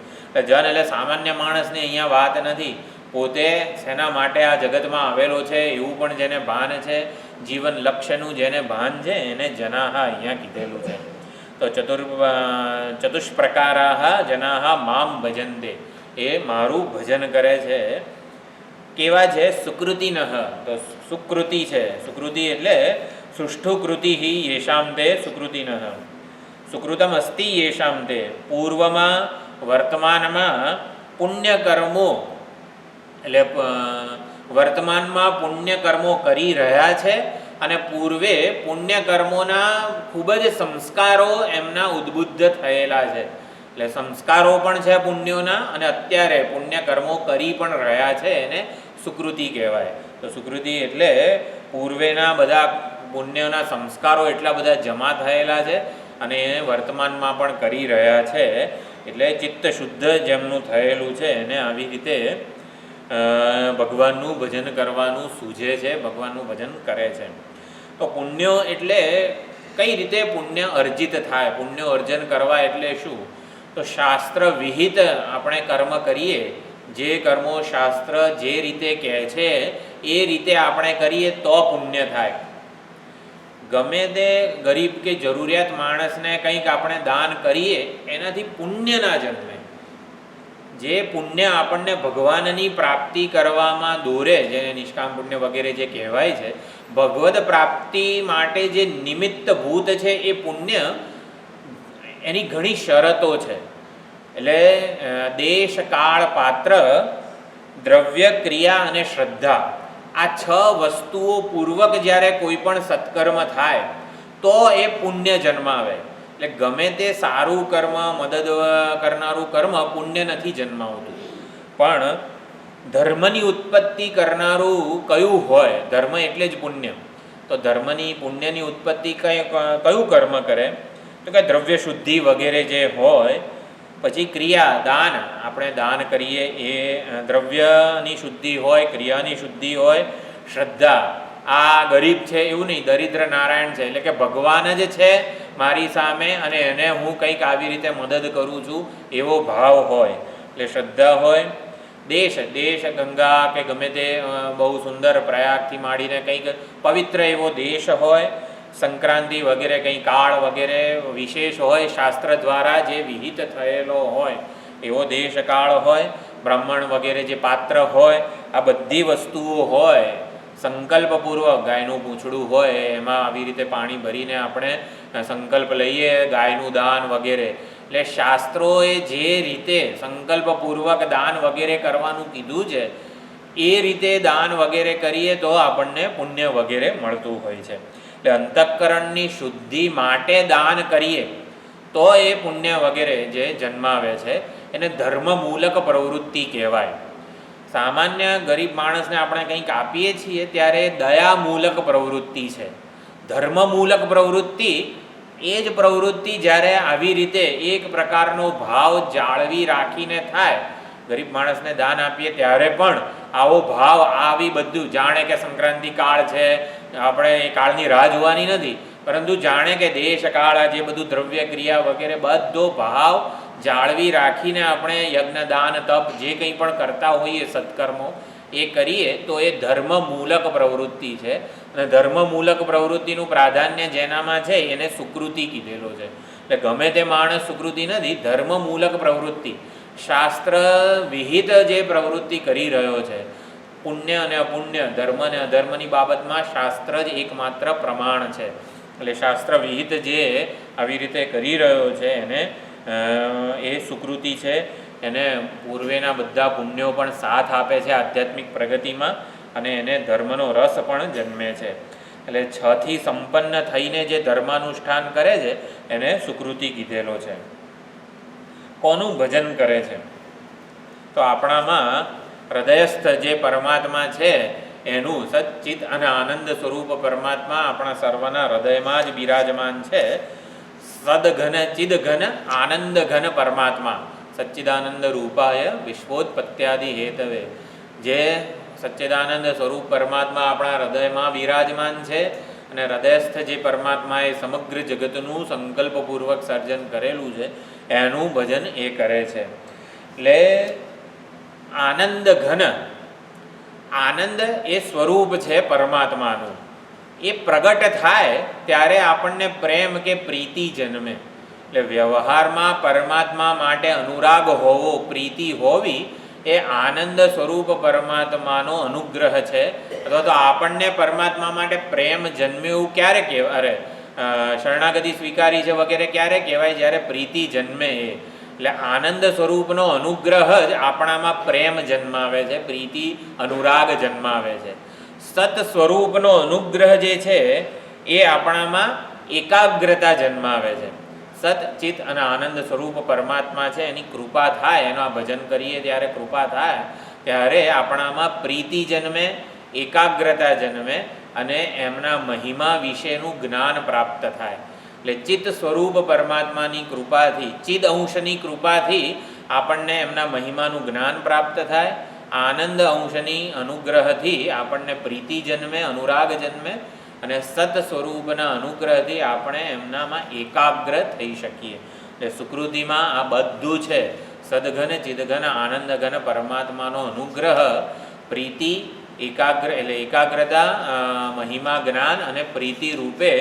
જન એટલે સામાન્ય માણસને અહીંયા વાત નથી. પોતે શેના માટે આ જગતમાં આવેલો છે એવું પણ જેને ભાન છે, જીવન લક્ષ્યનું જેને ભાન છે, એને જનાહા અહીંયા કીધેલું છે. તો ચતુષ્પ્રકારાહ જનાહા મામ ભજન્તે, એ મારું ભજન કરે છે. કેવા છે? સુકૃતિનઃ. તો સુકૃતિ છે. સુકૃતિ એટલે સુષ્ઠુકૃતિ યેષામ તે સુકૃતિનઃ. સુકૃતમ અસ્તિ યેષામ તે. પૂર્વમાં, વર્તમાનમાં પુણ્યકર્મો, એટલે વર્તમાનમાં પુણ્યકર્મો કરી રહ્યા છે, અને પૂર્વે પુણ્યકર્મોના ખૂબ જ સંસ્કારો એમના ઉદ્બુદ્ધ થયેલા છે. એટલે સંસ્કારો પણ છે પુણ્યોના, અને અત્યારે પુણ્યકર્મો કરી પણ રહ્યા છે, એને સુકૃતિ કહેવાય. તો સુકૃતિ એટલે પૂર્વેના બધા પુણ્યોના સંસ્કારો એટલા બધા જમા થયેલા છે, અને એને વર્તમાનમાં પણ કરી રહ્યા છે. એટલે ચિત્ત શુદ્ધ જેમનું થયેલું છે એને આવી રીતે ભગવાનનું ભજન કરવાનું સૂઝે છે, ભગવાનનું ભજન કરે છે. તો પુણ્યો એટલે કઈ રીતે પુણ્ય અર્જિત થાય? પુણ્ય અર્જન કરવા એટલે શું? તો શાસ્ત્ર વિહિત આપણે કર્મ કરીએ, જે કર્મો શાસ્ત્ર જે રીતે કહે છે એ રીતે આપણે કરીએ તો પુણ્ય થાય. ગમે તે ગરીબ કે જરૂરિયાત માણસને કંઈક આપણે દાન કરીએ એનાથી પુણ્ય ના જન્મે. જે પુણ્ય આપણને ભગવાનની પ્રાપ્તિ કરવામાં દોરે, જેને નિષ્કામ પુણ્ય વગેરે જે કહેવાય છે, ભગવદ પ્રાપ્તિ માટે જે નિમિત્ત ભૂત છે એ પુણ્ય, એની ઘણી શરતો છે. એટલે દેશ, કાળ, પાત્ર, દ્રવ્ય, ક્રિયા અને શ્રદ્ધા, આ 6 વસ્તુઓ પૂર્વક જ્યારે કોઈ પણ સત્કર્મ થાય તો એ પુણ્ય જન્માવે. એટલે ગમે તે સારું કર્મ, મદદ કરનારું કર્મ પુણ્ય નથી જન્માવતું. પણ ધર્મની ઉત્પત્તિ કરનારું કયું હોય, ધર્મ એટલે જ પુણ્ય, તો ધર્મની પુણ્યની ઉત્પત્તિ કયું કર્મ કરે તો કે દ્રવ્ય શુદ્ધિ વગેરે જે હોય. પછી ક્રિયા, દાન, આપણે દાન કરીએ એ દ્રવ્યની શુદ્ધિ હોય, ક્રિયાની શુદ્ધિ હોય. શ્રદ્ધા, આ ગરીબ છે એવું નહીં, દરિદ્ર નારાયણ છે, એટલે કે ભગવાન જ છે મારી સામે અને એને હું કંઈક આવી રીતે મદદ કરું છું એવો ભાવ હોય, એટલે શ્રદ્ધા હોય. દેશ, ગંગા કે ગમે તે બહુ સુંદર પ્રયાગથી માંડીને કંઈક પવિત્ર એવો દેશ હોય. સંક્રાંતિ વગેરે કંઈ કાળ વગેરે વિશેષ હોય, શાસ્ત્ર દ્વારા જે વિહિત થયેલો હોય એવો દેશ કાળ હોય. બ્રાહ્મણ વગેરે જે પાત્ર હોય, આ બધી વસ્તુઓ હોય. સંકલ્પપૂર્વક ગાયનું પૂંછડું હોય એમાં આવી રીતે પાણી ભરીને આપણે સંકલ્પ લઈએ, ગાયનું દાન વગેરે. એટલે શાસ્ત્રોએ જે રીતે સંકલ્પપૂર્વક દાન વગેરે કરવાનું કીધું છે એ રીતે દાન વગેરે કરીએ તો આપણને પુણ્ય વગેરે મળતું હોય છે. એટલે અંતઃકરણની શુદ્ધિ માટે દાન કરીએ તો એ પુણ્ય વગેરે જે જન્માવે છે એને ધર્મમૂલક પ્રવૃત્તિ કહેવાય. સામાન્ય ગરીબ માણસને આપણે કંઈક આપીએ છીએ ત્યારે દયામૂલક પ્રવૃત્તિ છે. ધર્મમૂલક પ્રવૃત્તિ એ જ પ્રવૃત્તિ જ્યારે આવી રીતે એક પ્રકારનો ભાવ જાળવી રાખીને થાય, ગરીબ માણસને દાન આપીએ ત્યારે પણ આવો ભાવ આવી બધું જાણે કે સંક્રાંતિ કાળ છે, આપણે એ કાળની રાહ જોવાની નથી, પરંતુ જાણે કે દેશ કાળ આ જે બધું દ્રવ્ય ક્રિયા વગેરે બધો ભાવ જાળવી રાખીને આપણે યજ્ઞ, દાન, તપ જે કંઈ પણ કરતા હોઈએ સત્કર્મો એ કરીએ તો એ ધર્મમૂલક પ્રવૃત્તિ છે. અને ધર્મમૂલક પ્રવૃત્તિનું પ્રાધાન્ય જેનામાં છે એને સુકૃતિ કીધેલો છે. એટલે ગમે તે માણસ સુકૃતિ નથી, ધર્મમૂલક પ્રવૃત્તિ, શાસ્ત્ર વિહિત જે પ્રવૃત્તિ કરી રહ્યો છે. પુણ્ય અને અપુણ્ય, ધર્મ અને અધર્મની બાબતમાં શાસ્ત્ર જ એકમાત્ર પ્રમાણ છે. એટલે શાસ્ત્ર વિહિત જે આવી રીતે કરી રહ્યો છે એને એ સુકૃતિ છે. એને પૂર્વેના બધા પુણ્યો પણ સાથ આપે છે આધ્યાત્મિક પ્રગતિમાં અને એને ધર્મનો રસ પણ જન્મે છે. એટલે 6થી સંપન્ન થઈને જે ધર્માનુષ્ઠાન કરે છે એને સુકૃતિ કીધેલો છે. કોનું ભજન કરે છે તો આપણામાં હૃદયસ્થ જે પરમાત્મા છે એનું સચ્ચિત અને આનંદ સ્વરૂપ પરમાત્મા આપણા સર્વના હૃદયમાં જ બિરાજમાન છે. સદઘન ચિદઘન આનંદ ઘન પરમાત્મા સચ્ચિદાનંદ રૂપાય વિશ્વોત્પત્યાદિ હેતવે, જે સચ્ચિદાનંદ સ્વરૂપ પરમાત્મા આપણા હૃદયમાં બિરાજમાન છે અને હૃદયસ્થ જે પરમાત્માએ સમગ્ર જગતનું સંકલ્પપૂર્વક સર્જન કરેલું છે એનું ભજન એ કરે છે. એટલે આનંદ ઘન, આનંદ એ સ્વરૂપ છે પરમાત્માનું, એ પ્રગટ થાય ત્યારે આપણને પ્રેમ કે પ્રીતિ જન્મે. એટલે વ્યવહારમાં પરમાત્મા માટે અનુરાગ હોવો, પ્રીતિ હોવી એ આનંદ સ્વરૂપ પરમાત્માનો અનુગ્રહ છે. અથવા તો આપણને પરમાત્મા માટે પ્રેમ જન્મે એવું ક્યારે કહેવાય, અરે શરણાગતિ સ્વીકારી છે વગેરે ક્યારે કહેવાય, જ્યારે પ્રીતિ જન્મે એ. એટલે આનંદ સ્વરૂપનો અનુગ્રહ જ આપણામાં પ્રેમ જન્માવે છે, પ્રીતિ અનુરાગ જન્માવે છે. સત સ્વરૂપનો અનુગ્રહ જે છે એ આપણામાં એકાગ્રતા જન્માવે છે. સત, ચિત અને આનંદ સ્વરૂપ પરમાત્મા છે એની કૃપા થાય, એનું આ ભજન કરીએ ત્યારે કૃપા થાય ત્યારે આપણામાં પ્રીતિ જન્મે, એકાગ્રતા જન્મે અને એમના મહિમા વિશેનું જ્ઞાન પ્રાપ્ત થાય. એટલે ચિત્ત સ્વરૂપ પરમાત્માની કૃપાથી, ચિદ અંશની કૃપાથી આપણને એમના મહિમાનું જ્ઞાન પ્રાપ્ત થાય. આનંદ અંશની અનુગ્રહથી આપણને પ્રીતિ જન્મે, અનુરાગ જન્મે અને સત સ્વરૂપના અનુગ્રહથી આપણે એમનામાં એકાગ્ર થઈ શકીએ. એટલે સુકૃતિમાં આ બધું છે. સદઘન ચિદઘન આનંદઘન પરમાત્માનો અનુગ્રહ, પ્રીતિ, એકાગ્રતા, મહિમા, જ્ઞાન અને પ્રીતિ રૂપે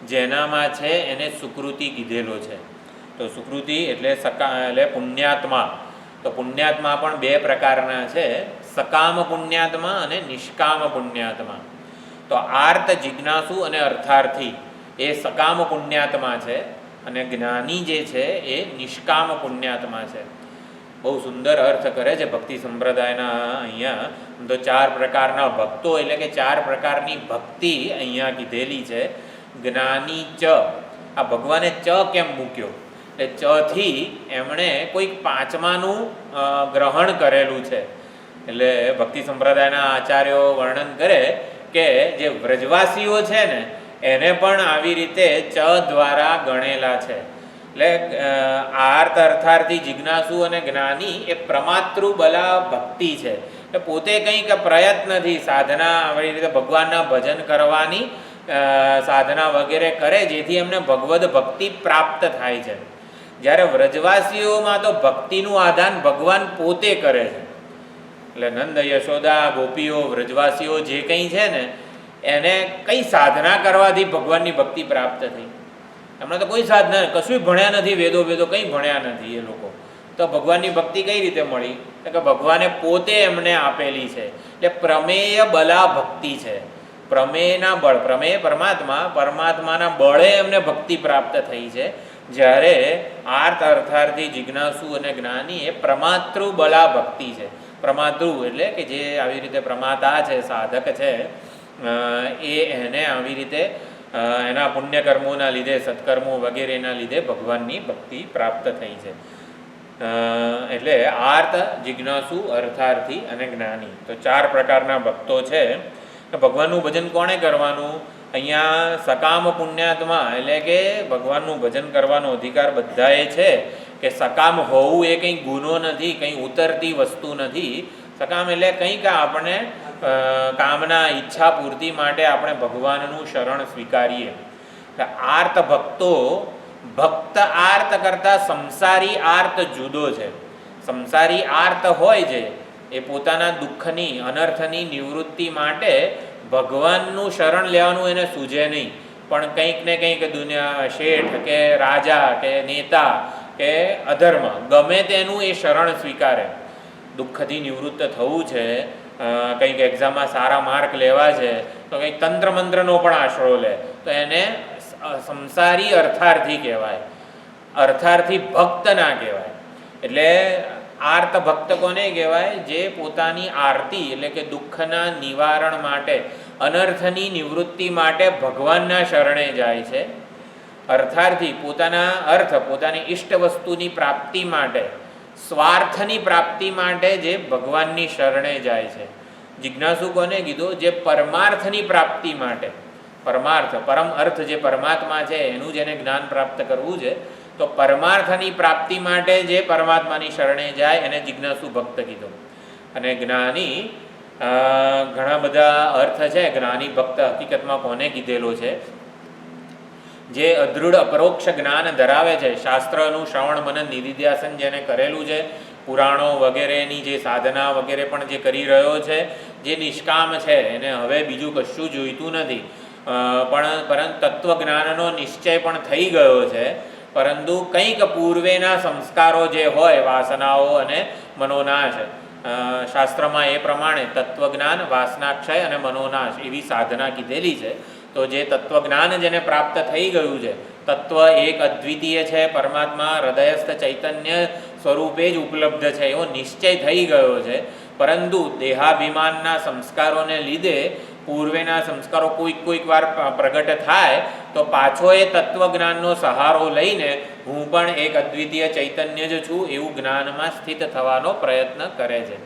જેનામાં છે એને સુકૃતિ કીધેલો છે. તો સુકૃતિ એટલે પુણ્યાત્મા. તો પુણ્યાત્મા પણ બે પ્રકારના છે, સકામ પુણ્યાત્મા અને નિષ્કામ પુણ્યાત્મા. તો આર્ત, જિજ્ઞાસુ અને અર્થાર્થી એ સકામ પુણ્યાત્મા છે, અને જ્ઞાની જે છે એ નિષ્કામ પુણ્યાત્મા છે. બહુ સુંદર અર્થ કરે છે ભક્તિ સંપ્રદાયના અહીંયા. તો 4 પ્રકારના ભક્તો એટલે કે 4 પ્રકારની ભક્તિ અહીંયા કીધેલી છે. જ્ઞાની ચ, આ ભગવાને ચ કેમ મૂક્યો? એટલે ચથી એમણે કોઈક પાંચમાનું ગ્રહણ કરેલું છે. એટલે ભક્તિ સંપ્રદાયના આચાર્યો વર્ણન કરે કે જે વ્રજવાસીઓ છે ને એને પણ આવી રીતે ચ દ્વારા ગણેલા છે. એટલે આર્ત, અર્થાર્થી, જિજ્ઞાસુ અને જ્ઞાની એ પ્રમાતૃબલા ભક્તિ છે. એટલે પોતે કંઈક પ્રયત્નથી સાધના આવી રીતે ભગવાનના ભજન કરવાની સાધના વગેરે કરે, જેથી એમને ભગવદ ભક્તિ પ્રાપ્ત થાય છે. જ્યારે વ્રજવાસીઓમાં તો ભક્તિનું આધાન ભગવાન પોતે કરે છે. એટલે નંદ, યશોદા, ગોપીઓ, વ્રજવાસીઓ જે કંઈ છે ને એને કઈ સાધના કરવાથી ભગવાનની ભક્તિ પ્રાપ્ત થઈ? એમણે તો કોઈ સાધના, કશું ભણ્યા નથી, વેદો કંઈ ભણ્યા નથી એ લોકો, તો ભગવાનની ભક્તિ કઈ રીતે મળી? તો કે ભગવાને પોતે એમને આપેલી છે. એટલે પ્રમેય બલા ભક્તિ છે. પ્રમેયના બળ, પ્રમેય પરમાત્માના બળે એમને ભક્તિ પ્રાપ્ત થઈ છે. જ્યારે આર્ત, અર્થાર્થી, જિજ્ઞાસુ અને જ્ઞાની એ પ્રમાતૃ બલા ભક્તિ છે. પ્રમાતૃ એટલે કે જે આવી રીતે પ્રમાતા છે, સાધક છે, એને આવી રીતે એના પુણ્યકર્મોના લીધે, સત્કર્મો વગેરેના લીધે ભગવાનની ભક્તિ પ્રાપ્ત થઈ છે. એટલે આર્ત, જિજ્ઞાસુ, અર્થાર્થી અને જ્ઞાની, તો 4 પ્રકારના ભક્તો છે. ભગવાનનું ભજન કોણે કરવાનું? અહીંયા સકામ પુણ્યાત્મા એટલે કે ભગવાનનું ભજન કરવાનો અધિકાર બધાએ છે. કે સકામ હોવું એ કંઈ ગુનો નથી, કંઈ ઉતરતી વસ્તુ નથી. સકામ એટલે કંઈક આપણે કામના, ઈચ્છા પૂર્તિ માટે આપણે ભગવાનનું શરણ સ્વીકારીએ. આર્ત ભક્તો, ભક્ત આર્ત કરતાં સંસારી આર્ત જુદો છે. સંસારી આર્ત હોય છે એ પોતાના દુઃખની, અનર્થની નિવૃત્તિ માટે ભગવાનનું શરણ લેવાનું એને સૂઝે નહીં, પણ કંઈક ને કંઈક દુનિયા, શેઠ કે રાજા કે નેતા કે અધર્મ ગમે તેનું એ શરણ સ્વીકારે. દુઃખથી નિવૃત્ત થવું છે, કંઈક એક્ઝામમાં સારા માર્ક લેવા છે, તો કંઈક તંત્ર મંત્રનો પણ આશરો લે, તો એને સંસારી અર્થાર્થી કહેવાય, અર્થાર્થી ભક્ત ના કહેવાય. એટલે આર્ત ભક્ત કોને કહેવાય? જે પોતાની આરતી એટલે કે દુઃખના નિવારણ માટે, અનર્થની નિવૃત્તિ માટે ભગવાનના શરણે જાય છે. અર્થાર્થી પોતાના અર્થ, પોતાની ઈષ્ટ વસ્તુની પ્રાપ્તિ માટે, સ્વાર્થની પ્રાપ્તિ માટે જે ભગવાનની શરણે જાય છે. જિજ્ઞાસુ કોને કીધું? જે પરમાર્થની પ્રાપ્તિ માટે, પરમાર્થ, પરમ અર્થ જે પરમાત્મા છે એનું જેને જ્ઞાન પ્રાપ્ત કરવું છે, તો પરમાર્થની પ્રાપ્તિ માટે જે પરમાત્માની શરણે જાય એને જિજ્ઞાસુ ભક્ત કીધો. અને જ્ઞાની, ઘણા બધા અર્થ છે. જ્ઞાની ભક્ત હકીકતમાં કોને કીધેલો છે? જે અદૃઢ અપરોક્ષ જ્ઞાન ધરાવે છે, શાસ્ત્રનું શ્રવણ મનન નિધિધ્યાસન જેને કરેલું છે, પુરાણો વગેરેની જે સાધના વગેરે પણ જે કરી રહ્યો છે, જે નિષ્કામ છે, એને હવે બીજું કશું જોઈતું નથી, પરંતુ તત્વજ્ઞાનનો નિશ્ચય પણ થઈ ગયો છે, પરંતુ કંઈક પૂર્વેના સંસ્કારો જે હોય, વાસનાઓ અને મનોનાશ, શાસ્ત્રમાં એ પ્રમાણે તત્વજ્ઞાન, વાસનાક્ષય અને મનોનાશ એવી સાધના કીધેલી છે. તો જે તત્વજ્ઞાન જેને પ્રાપ્ત થઈ ગયું છે, તત્વ એક અદ્વિતીય છે, પરમાત્મા હૃદયસ્થ ચૈતન્ય સ્વરૂપે જ ઉપલબ્ધ છે એવો નિશ્ચય થઈ ગયો છે, પરંતુ દેહાભિમાનના સંસ્કારોને લીધે પૂર્વેના સંસ્કારો કોઈક વાર પ્રગટ થાય તો પાછો એ તત્વજ્ઞાનનો સહારો લઈને હું પણ એક અદ્વિતીય ચૈતન્ય જ છું એવું જ્ઞાનમાં સ્થિત થવાનો પ્રયત્ન કરે છે.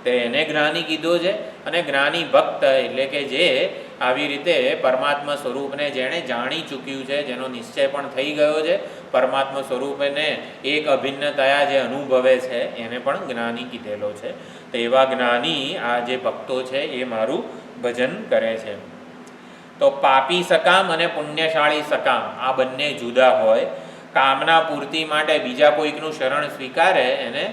તે એને જ્ઞાની કીધો છે. અને જ્ઞાની ભક્ત એટલે કે જે આવી રીતે પરમાત્મા સ્વરૂપને જેણે જાણી ચૂક્યું છે, જેનો નિશ્ચય પણ થઈ ગયો છે, પરમાત્મા સ્વરૂપને એક અભિન્નતયા જે અનુભવે છે, એને પણ જ્ઞાની કીધેલો છે. તો એવા જ્ઞાની આ જે ભક્તો છે એ મારું ભજન કરે છે. તો પાપી સકામ અને પુણ્યશાળી સકામ આ બંને જુદા હોય. કામના પૂર્તિ માટે બીજા કોઈકનું શરણ સ્વીકારે એને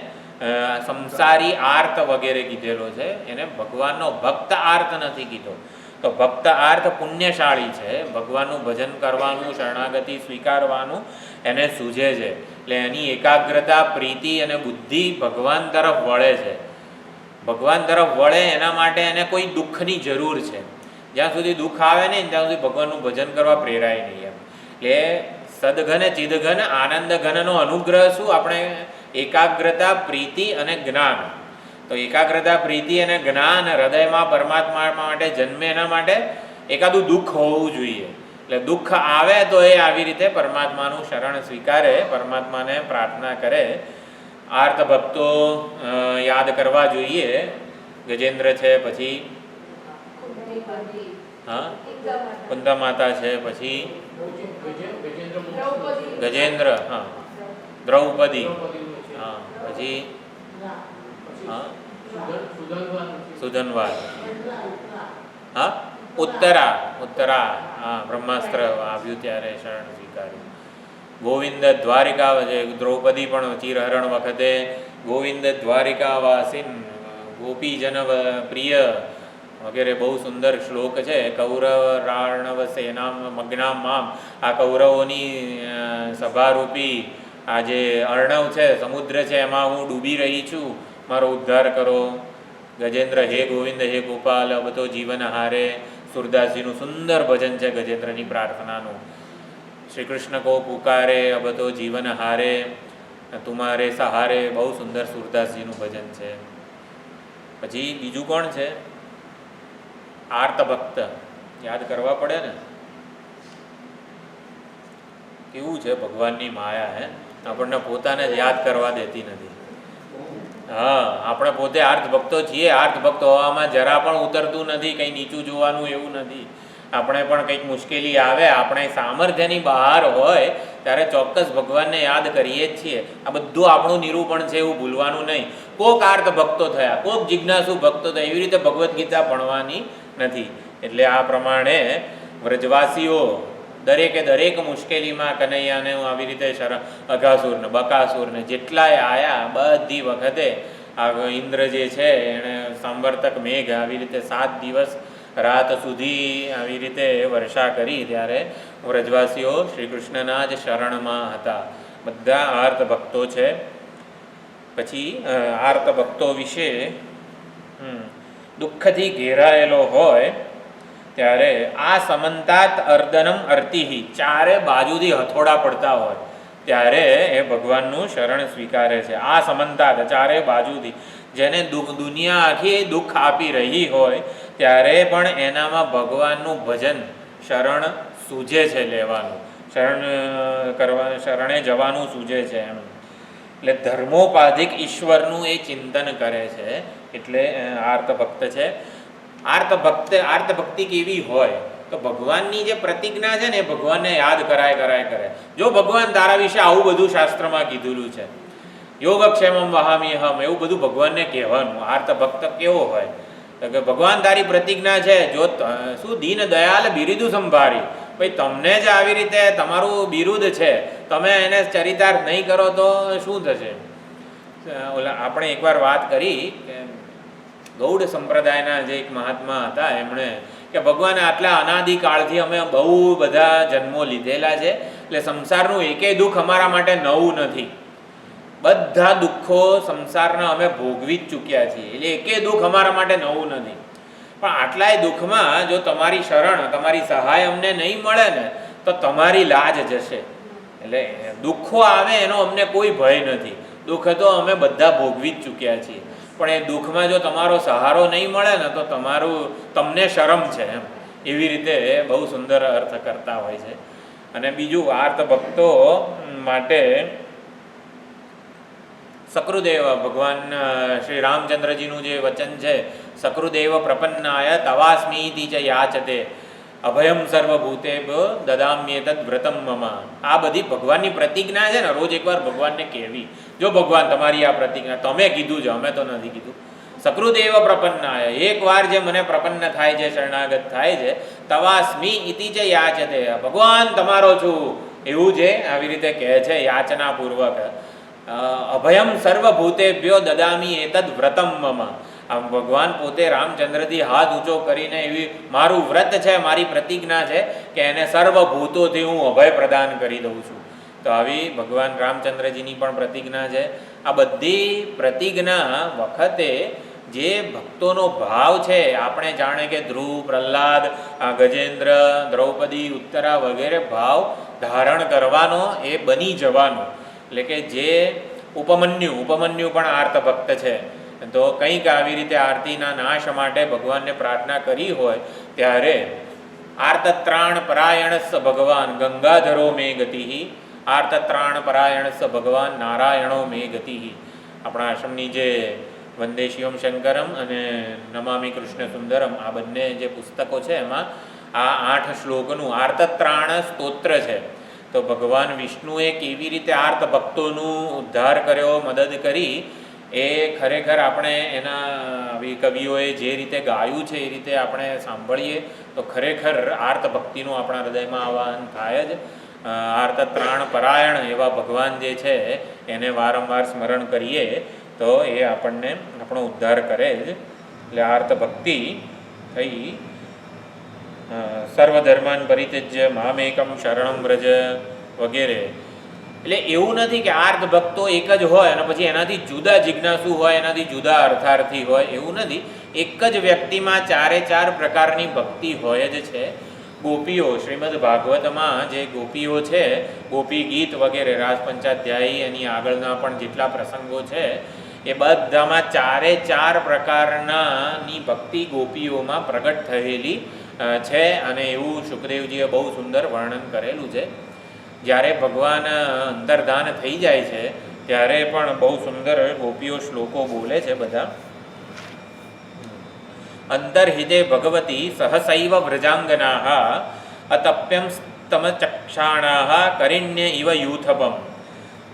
સંસારી આર્ત વગેરે કીધેલો છે. એને ભગવાનનો ભક્ત આર્ત નથી કીધો. તો ભક્ત આર્થ પુણ્યશાળી છે. ભગવાનનું ભજન કરવાનું, શરણાગતિ સ્વીકારવાનું એને સૂઝે છે. એટલે એની એકાગ્રતા, પ્રીતિ અને બુદ્ધિ ભગવાન તરફ વળે છે. ભગવાન તરફ વળે એના માટે એને કોઈ દુઃખની જરૂર છે. જ્યાં સુધી દુઃખ આવે નહીં ત્યાં સુધી ભગવાનનું ભજન કરવા પ્રેરાય નહીં. એટલે સદઘન ચિદઘન આનંદ ઘનનો અનુગ્રહ શું? આપણે એકાગ્રતા, પ્રીતિ અને જ્ઞાન. તો એકાગ્રતા, પ્રીતિ અને જ્ઞાન હૃદયમાં પરમાત્મા માટે જન્મે એના માટે એકાદું દુઃખ હોવું જોઈએ. એટલે દુઃખ આવે તો એ આવી રીતે પરમાત્માનું શરણ સ્વીકારે, પરમાત્માને પ્રાર્થના કરે. આર્ત ભક્તો યાદ કરવા જોઈએ. ગજેન્દ્ર છે, પછી હા કુંતા માતા છે, પછી ગજેન્દ્ર, હા દ્રૌપદી, હા પછી હા સુધનવાર, હા ઉત્તરા, હા બ્રહ્માસ્ત્ર આવ્યું ત્યારે શરણ સ્વીકાર્યું. ગોવિંદ દ્વારિકા, દ્રૌપદી પણ ચિરહરણ વખતે ગોવિંદ દ્વારિકા વાસીન ગોપીજન પ્રિય વગેરે બહુ સુંદર શ્લોક છે. કૌરવ રાણવ સેનામ મગ્નામ મામ, આ કૌરવોની સભારૂપી આ જે અર્ણવ છે, સમુદ્ર છે, એમાં હું ડૂબી રહી છું, મારો ઉદ્ધાર કરો. ગજેન્દ્ર હે ગોવિંદ હે ગોપાલ અબ તો જીવન હારે. સુરદાસજીનું સુંદર ભજન છે ગજેન્દ્રની પ્રાર્થનાનું. શ્રી કૃષ્ણ કો પુકારે અબ તો જીવન હારે, તુમારે સહારે. બહુ સુંદર સુરદાસજીનું ભજન છે. પછી બીજું કોણ છે? આર્ત ભક્ત યાદ કરવા પડે ને. કેવું છે ભગવાનની માયા, હે આપણને પોતાને જ યાદ કરવા દેતી નથી. હા, આપણે પોતે આર્થ ભક્તો છીએ. આર્થ ભક્ત હોવામાં જરા પણ ઉતરતું નથી, કંઈ નીચું જોવાનું એવું નથી. આપણે પણ કંઈક મુશ્કેલી આવે, આપણે સામર્થ્યની બહાર હોય ત્યારે ચોક્કસ ભગવાનને યાદ કરીએ જ છીએ. આ બધું આપણું નિરૂપણ છે એવું ભૂલવાનું નહીં. કોક આર્થ ભક્તો થયા, કોક જિજ્ઞાસુ ભક્તો થયા, એવી રીતે ભગવદ્ ગીતા ભણવાની નથી. એટલે આ પ્રમાણે વ્રજવાસીઓ દરેકે દરેક મુશ્કેલીમાં કનૈયાને હું આવી રીતે અઘાસુરને, બકાસુરને જેટલાય આયા બધી વખતે આ ઇન્દ્ર જે છે એણે સંવર્તક મેઘ આવી રીતે 7 દિવસ રાત સુધી આવી રીતે વર્ષા કરી. ત્યારે વ્રજવાસીઓ શ્રી કૃષ્ણના જ શરણમાં હતા. બધા આર્ત ભક્તો છે. પછી આર્ત ભક્તો વિશે દુઃખથી ઘેરાયેલો હોય ત્યારે આ સમંતાત અર્દનમ અર્તિહી, ચારે બાજુથી હથોડા પડતા હોય ત્યારે એ ભગવાનનું શરણ સ્વીકારે છે. આ સમંતાત, ચારે બાજુથી, જેને દુનિયા આખી દુઃખ આપી રહી હોય ત્યારે પણ એનામાં ભગવાનનું ભજન, શરણ સૂઝે છે લેવાનું, શરણે જવાનું સૂઝે છે એમ. એટલે ધર્મોપાધિક ઈશ્વરનું એ ચિંતન કરે છે. એટલે આર્ત ભક્ત છે. આર્ત ભક્તિ કેવી હોય તો ભગવાનની જે પ્રતિજ્ઞા છે ને એ ભગવાનને યાદ કરાય કરે. જો ભગવાન તારા વિશે આવું બધું શાસ્ત્રમાં કીધેલું છે, યોગક્ષેમમ વહામ્યહમ, એવું બધું ભગવાનને કહેવાનું. આર્ત ભક્ત કેવો હોય તો કે ભગવાન તારી પ્રતિજ્ઞા છે, જો શું દીન દયાલ બિરુદુ સંભાળી, ભાઈ તમને જ આવી રીતે તમારું બિરુદ છે, તમે એને ચરિતાર્થ નહીં કરો તો શું થશે? આપણે એકવાર વાત કરી કે ગૌડ સંપ્રદાયના જે એક મહાત્મા હતા, એમણે કે ભગવાન આટલા અનાદિકાળથી અમે બહુ બધા જન્મો લીધેલા છે, એટલે સંસારનું એકેય દુઃખ અમારા માટે નવું નથી. બધા દુઃખો સંસારના અમે ભોગવી જ ચૂક્યા છીએ, એટલે એકેય દુઃખ અમારા માટે નવું નથી. પણ આટલાય દુઃખમાં જો તમારી શરણ, તમારી સહાય અમને નહીં મળે ને તો તમારી લાજ જશે. એટલે દુઃખો આવે એનો અમને કોઈ ભય નથી. દુઃખ તો અમે બધા ભોગવી જ ચૂક્યા છીએ, પણ એ દુઃખમાં જો તમારો સહારો નહીં મળે ને તો તમને શરમ છે એમ. એવી રીતે બહુ સુંદર અર્થ કરતા હોય છે. અને બીજું આર્ત ભક્તો માટે સકૃદેવ, ભગવાન શ્રી રામચંદ્રજીનું જે વચન છે, સકૃદેવ પ્રપન્નાય તવાસ્મીતિ ચ યાચતે અભયમ સર્વભૂતેભ્યો દદામ્યેતદ વ્રતમ મમ. આ બધી ભગવાનની પ્રતિજ્ઞા છે ને, રોજ એકવાર ભગવાનને કહેવી. જો ભગવાન તમારી આ પ્રતિજ્ઞા તમે કીધું છે, અમે તો નથી કીધું. સકૃદેવ પ્રપન્નાય, એકવાર જે મને પ્રપન્ન થાય છે, શરણાગત થાય છે, તવાસ્મી ઇતિ ચ યાચતે, ભગવાન તમારો છું એવું જે આવી રીતે કહે છે યાચનાપૂર્વક. અભયમ સર્વભૂતેભ્યો દદામી એતદ વ્રતમ મમ. આમ ભગવાન પોતે રામચંદ્રજી હાથ ઊંચો કરીને એવી મારું વ્રત છે, મારી પ્રતિજ્ઞા છે કે એને સર્વભૂતોથી હું અભય પ્રદાન કરી દઉં છું. તો આવી ભગવાન રામચંદ્રજીની પણ પ્રતિજ્ઞા છે. આ બધી પ્રતિજ્ઞા વખતે જે ભક્તોનો ભાવ છે, આપણે જાણે કે ધ્રુવ, પ્રહલાદ, ગજેન્દ્ર, દ્રૌપદી, ઉત્તરા વગેરે ભાવ ધારણ કરવાનો, એ બની જવાનો. એટલે કે જે ઉપમન્યુ પણ આર્ત ભક્ત છે, તો કંઈક આવી રીતે આરતીના નાશ માટે ભગવાનને પ્રાર્થના કરી હોય ત્યારે આર્તત્રાણ પરાયણસ્સ ભગવાન ગંગાધરો મે ગતિ, આર્તત્રાણ પરાયણસ્સ ભગવાન નારાયણો મે ગતિ. આપણા આશ્રમની જે વંદે શિવમ શંકરમ અને નમામિ કૃષ્ણ સુંદરમ, આ બંને જે પુસ્તકો છે એમાં આ 8 શ્લોકનું આર્તત્રાણ સ્તોત્ર છે. તો ભગવાન વિષ્ણુએ કેવી રીતે આર્ત ભક્તોનું ઉદ્ધાર કર્યો, મદદ કરી, એ ખરેખર આપણે એના કવિઓએ જે રીતે ગાયું છે એ રીતે આપણે સાંભળીએ તો ખરેખર આર્ત ભક્તિનું આપણા હૃદયમાં આહ્વાન થાય જ. આર્તત્રાણ પરાયણ એવા ભગવાન જે છે એને વારંવાર સ્મરણ કરીએ તો એ આપણને આપણો ઉદ્ધાર કરે જ. એટલે આર્ત ભક્તિ થઈ. સર્વધર્માન પરિત્યજ્ય મામેકમ શરણમ વ્રજ વગેરે. એટલે એવું નથી કે આર્ત ભક્તો એક જ હોય અને પછી એનાથી જુદા જિજ્ઞાસુ હોય, એનાથી જુદા અર્થાર્થી હોય, એવું નથી. એક જ વ્યક્તિમાં 4 પ્રકારની ભક્તિ હોય જ છે. ગોપીઓ શ્રીમદ ભાગવતમાં જે ગોપીઓ છે, ગોપી ગીત વગેરે, રાસ પંચાધ્યાયી, એની આગળના પણ જેટલા પ્રસંગો છે એ બધામાં 4 પ્રકારની ભક્તિ ગોપીઓમાં પ્રગટ થયેલી છે. અને એવું શુકદેવજીએ બહુ સુંદર વર્ણન કરેલું છે. જ્યારે ભગવાન અંતર્ધાન થઈ જાય છે ત્યારે પણ બહુ સુંદર ગોપીઓ શ્લોકો બોલે છે બધા. અંતર્હિતે ભગવતી સહસૈવ વ્રજાંગનાઃ અતપ્યમ સ્તમચક્ષાણાઃ કરિણ્ય ઇવ યુથપમ.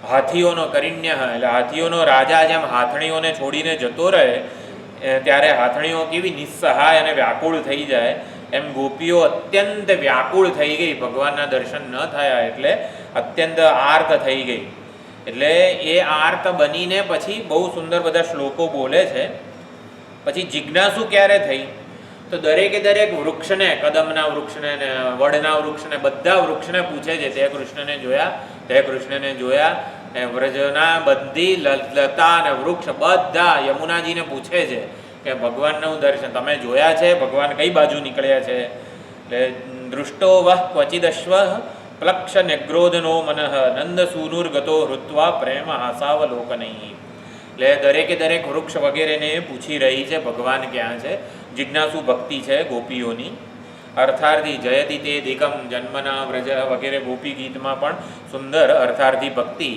હાથીઓનો કરિણ્ય એટલે હાથીઓનો રાજા જેમ હાથણીઓને છોડીને જતો રહે ત્યારે હાથણીઓ કેવી નિસ્સહાય અને વ્યાકુળ થઈ જાય, એમ ગોપીઓ અત્યંત વ્યાકુળ થઈ ગઈ. ભગવાનના દર્શન ન થયા એટલે અત્યંત આર્ત થઈ ગઈ. એટલે એ આર્ત બનીને પછી બહુ સુંદર બધા શ્લોકો બોલે છે. પછી જિજ્ઞાસુ ક્યારે થઈ? તો દરેક વૃક્ષને, કદમના વૃક્ષને, વડના વૃક્ષને, બધા વૃક્ષને પૂછે છે, તે કૃષ્ણને જોયા, તે કૃષ્ણને જોયા. વ્રજના બધી લતા અને વૃક્ષ બધા યમુનાજીને પૂછે છે કે ભગવાનનું દર્શન તમે જોયા છે? ભગવાન કઈ બાજુ નીકળ્યા છે? એટલે દૃષ્ટો વહ ક્વચિદશ્વ પ્લક્ષ ન્યગ્રોધનો મનઃ નંદસૂનુર ગતો હૃત્વા પ્રેમ હાસાવલોકનૈ. એટલે દરેક વૃક્ષ વગેરેને પૂછી રહી છે ભગવાન ક્યાં છે. જિજ્ઞાસુ ભક્તિ છે ગોપીઓની. અર્થાર્થી જયતિ તે દિકમ જન્મના વ્રજ વગેરે ગોપી ગીતમાં પણ સુંદર અર્થાર્થી ભક્તિ.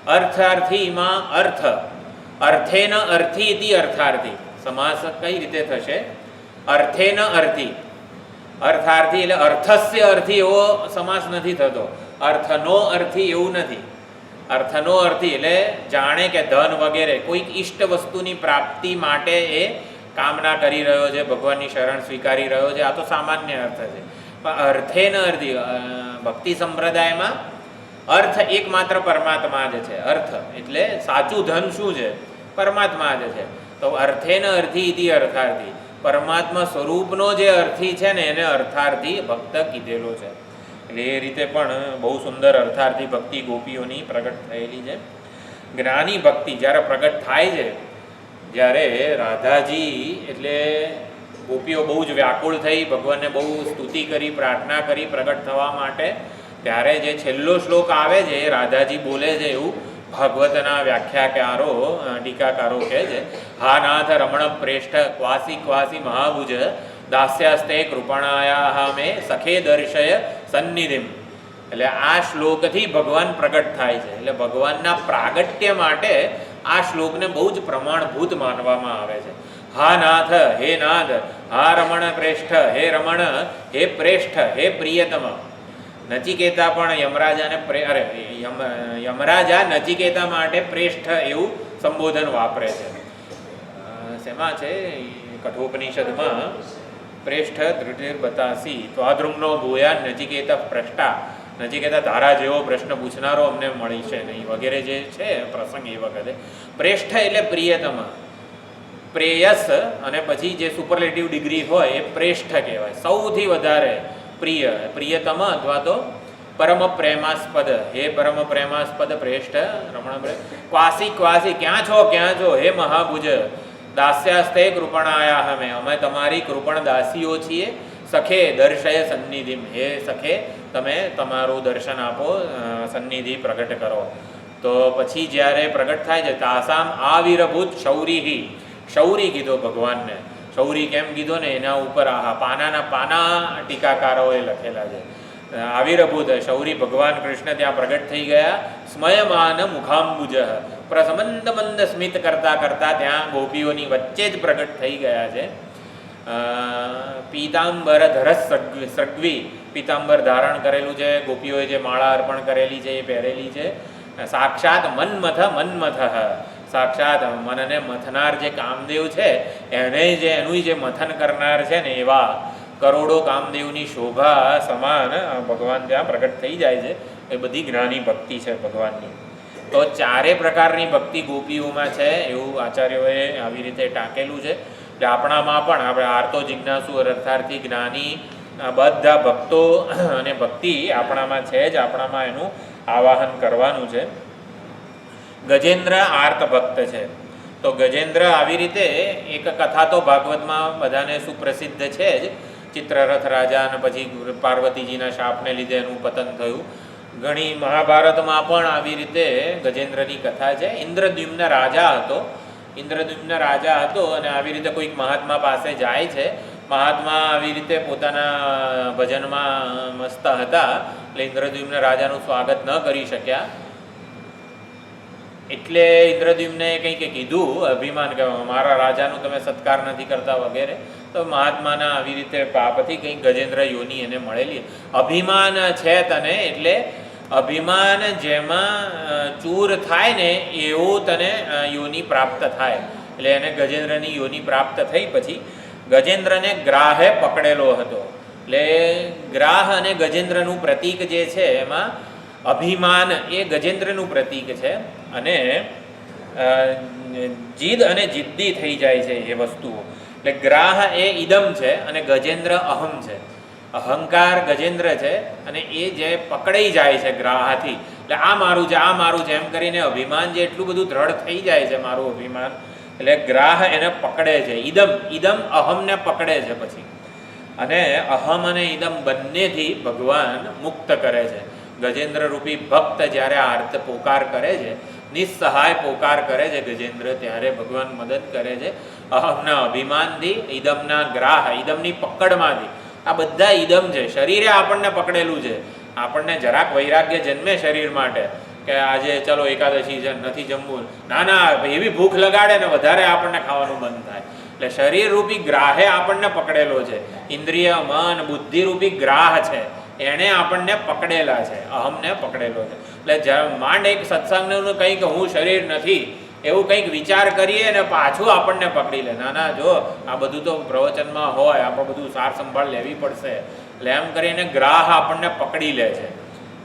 અર્થાર્થીમાં અર્થ, અર્થેન અર્થી ઇતિ અર્થાર્થી. સમાસ કઈ રીતે થશે? અર્થેન અર્થી. અર્થાર્થી એટલે અર્થસ્ય અર્થી એવો સમાસ નથી થતો. અર્થનો અર્થી એવું નથી. અર્થનો અર્થી એટલે જાણે કે ધન વગેરે કોઈક ઈષ્ટ વસ્તુની પ્રાપ્તિ માટે એ કામના કરી રહ્યો છે, ભગવાનની શરણ સ્વીકારી રહ્યો છે, આ તો સામાન્ય અર્થ છે. પણ અર્થેન અર્થી ભક્તિ સંપ્રદાયમાં અર્થ એકમાત્ર પરમાત્મા જ છે. અર્થ એટલે સાચું ધન શું છે? પરમાત્મા જ છે. તો અર્થેન અર્થી ઇતિ અર્થાર્થી. પરમાત્મા સ્વરૂપનો જે અર્થી છે ને એને અર્થાર્થી ભક્ત કીધેલો છે. એટલે એ રીતે પણ બહુ સુંદર અર્થાર્થી ભક્તિ ગોપીઓની પ્રગટ થયેલી છે. જ્ઞાની ભક્તિ જ્યારે પ્રગટ થાય છે, જ્યારે રાધાજી એટલે ગોપીઓ બહુ જ વ્યાકુળ થઈ, ભગવાનને બહુ સ્તુતિ કરી, પ્રાર્થના કરી પ્રગટ થવા માટે, ત્યારે જે છેલ્લો શ્લોક આવે છે એ રાધાજી બોલે છે એવું ભાગવતના વ્યાખ્યાકારો, ટીકાકારો કહે છે. હા નાથ રમણ પ્રેષ્ઠ ક્વાસી મહાભુજ દાસ્યાસ્તે કૃપણાયા મે સખે દર્શય સન્નિધિમ. એટલે આ શ્લોકથી ભગવાન પ્રગટ થાય છે. એટલે ભગવાનના પ્રાગટ્ય માટે આ શ્લોકને બહુ જ પ્રમાણભૂત માનવામાં આવે છે. હા નાથ, હે નાથ, હા રમણ પ્રેષ્ઠ, હે રમણ, હે પ્રેષ્ઠ, હે પ્રિયતમ. નચિકેતા પણ યમરાજા નચિકેતા માટે પ્રેષ્ઠ એવું સંબોધન વાપરે છે. શેમાં છે? કઠોપનિષદમાં પ્રેષ્ઠ ધૃતિર્બતાસી ત્વાદ્રુમ્નો ભૂયા નચિકેત પ્રષ્ટા નચિકેતા તારા જેવો પ્રશ્ન પૂછનારો અમને મળી છે નહીં વગેરે જે છે પ્રસંગ એ વખતે. પ્રેષ્ઠ એટલે પ્રિયતમ, પ્રેયસ અને પછી જે સુપરલેટિવ ડિગ્રી હોય એ પ્રેષ્ઠ કહેવાય. સૌથી વધારે પ્રિય, પ્રિયતમ અથવા તો પરમ પ્રેમાસ્પદ. હે પરમ પ્રેમાસ્પદ પ્રેષ્ઠ રમણ ક્વાસી ક્વાસી, ક્યાં છો હે મહાભુજ, દાસ્યાસ્તે કૃપણાયા અમે તમારી કૃપણ દાસીઓ છીએ. સખે દર્શય સન્નિધિમ, હે સખે તમે તમારું દર્શન આપો, સન્નિધિ પ્રગટ કરો. તો પછી જ્યારે પ્રગટ થાય છે તાસામ આવિર્ભૂત શૌરીહી, શૌરી કીધો ભગવાનને. શૌરી કેમ કીધો ને એના ઉપર પાનાના પાના ટીકાકારોએ લખેલા છે. આવિર્ભૂત શૌરી ભગવાન કૃષ્ણ ત્યાં પ્રગટ થઈ ગયા. સ્મયમાન મુખાંબુજ, પ્રસમંદ મંદ સ્મિત કરતા કરતા ત્યાં ગોપીઓની વચ્ચે જ પ્રગટ થઈ ગયા છે. પીતાંબર ધરસ સગવી, પીતાંબર ધારણ કરેલું છે. ગોપીઓએ જે માળા અર્પણ કરેલી છે એ પહેરેલી છે. સાક્ષાત મન્મથ, સાક્ષાત મનને મથનાર જે કામદેવ છે એનું જે મથન કરનાર છે ને એવા કરોડો કામદેવની શોભા સમાન ભગવાન ત્યાં પ્રગટ થઈ જાય છે. એ બધી જ્ઞાની ભક્તિ છે ભગવાનની. તો ચારે પ્રકારની ભક્તિ ગોપીઓમાં છે એવું આચાર્યોએ આવી રીતે ટાંકેલું છે. એટલે આપણામાં પણ આપણે આર્તો જિજ્ઞાસુ અર્થાર્થી જ્ઞાની બધા ભક્તો અને ભક્તિ આપણામાં છે જ, આપણામાં એનું આવાહન કરવાનું છે. ગજેન્દ્ર આર્ત ભક્ત છે. તો ગજેન્દ્ર આવી રીતે એક કથા તો ભાગવતમાં બધાને સુપ્રસિદ્ધ છે જ. ચિત્રરથ રાજા અને પછી પાર્વતીજીના શાપને લીધે એનું પતન થયું. ઘણી મહાભારતમાં પણ આવી રીતે ગજેન્દ્રની કથા છે. ઇન્દ્રદ્યુમ્ન રાજા હતો અને આવી રીતે કોઈક મહાત્મા પાસે જાય છે. મહાત્મા આવી રીતે પોતાના ભજનમાં મસ્ત હતા એટલે ઇન્દ્રદ્યુમ્ન રાજાનું સ્વાગત ન કરી શક્યા. એટલે ઇન્દ્રદ્યુમ્ને કંઈક કીધું અભિમાન કે મારા રાજાનું તમે સત્કાર નથી કરતા વગેરે. તો મહાત્માના આવી રીતે પાપથી કંઈક ગજેન્દ્ર યોની એને મળેલી. અભિમાન છે તને, એટલે અભિમાન જેમાં ચૂર થાય ને એવું તને યોની પ્રાપ્ત થાય. એટલે એને ગજેન્દ્રની યોની પ્રાપ્ત થઈ. પછી ગજેન્દ્રને ગ્રાહે પકડેલો હતો. એટલે ગ્રાહ અને ગજેન્દ્રનું પ્રતીક જે છે એમાં અભિમાન એ ગજેન્દ્રનું પ્રતીક છે અને જીદ અને જિદ્દી થઈ જાય છે એ વસ્તુઓ. એટલે ગ્રાહ એ ઇદમ છે અને ગજેન્દ્ર અહમ છે. અહંકાર ગજેન્દ્ર છે અને એ જે પકડાઈ જાય છે ગ્રાહથી, એટલે આ મારું છે એમ કરીને અભિમાન જે એટલું બધું દ્રઢ થઈ જાય છે મારું અભિમાન, એટલે ગ્રાહ એને પકડે છે. ઇદમ અહમને પકડે છે પછી. અને અહમ અને ઇદમ બંનેથી ભગવાન મુક્ત કરે છે. ગજેન્દ્ર રૂપી ભક્ત જ્યારે આર્ત પોકાર કરે છે, નિસ્સહાય પોકાર કરે છે ગજેન્દ્ર, ત્યારે ભગવાન મદદ કરે છે અહમના અભિમાનથી, ઇદમના ગ્રાહ, ઇદમની પકડમાંથી. આ બધા ઇદમ છે. શરીરે આપણને પકડેલું છે. આપણને જરાક વૈરાગ્ય જન્મે શરીર માટે કે આજે ચલો એકાદશી છે નથી જમવું, ના એવી ભૂખ લગાડે ને વધારે આપણને ખાવાનું બંધ થાય. એટલે શરીર રૂપી ગ્રાહે આપણને પકડેલો છે. ઇન્દ્રિય મન બુદ્ધિ રૂપી ગ્રાહ છે એણે આપણને પકડેલા છે, અહમને પકડેલો છે. એટલે માંડ એક સત્સંગનું કંઈક હું શરીર નથી એવું કંઈક વિચાર કરીએ ને પાછું આપણને પકડી લે. ના જો આ બધું તો પ્રવચનમાં હોય, આપણે બધું સાર સંભાળ લેવી પડશે. એટલે એમ કરીને ગ્રાહ આપણને પકડી લે છે.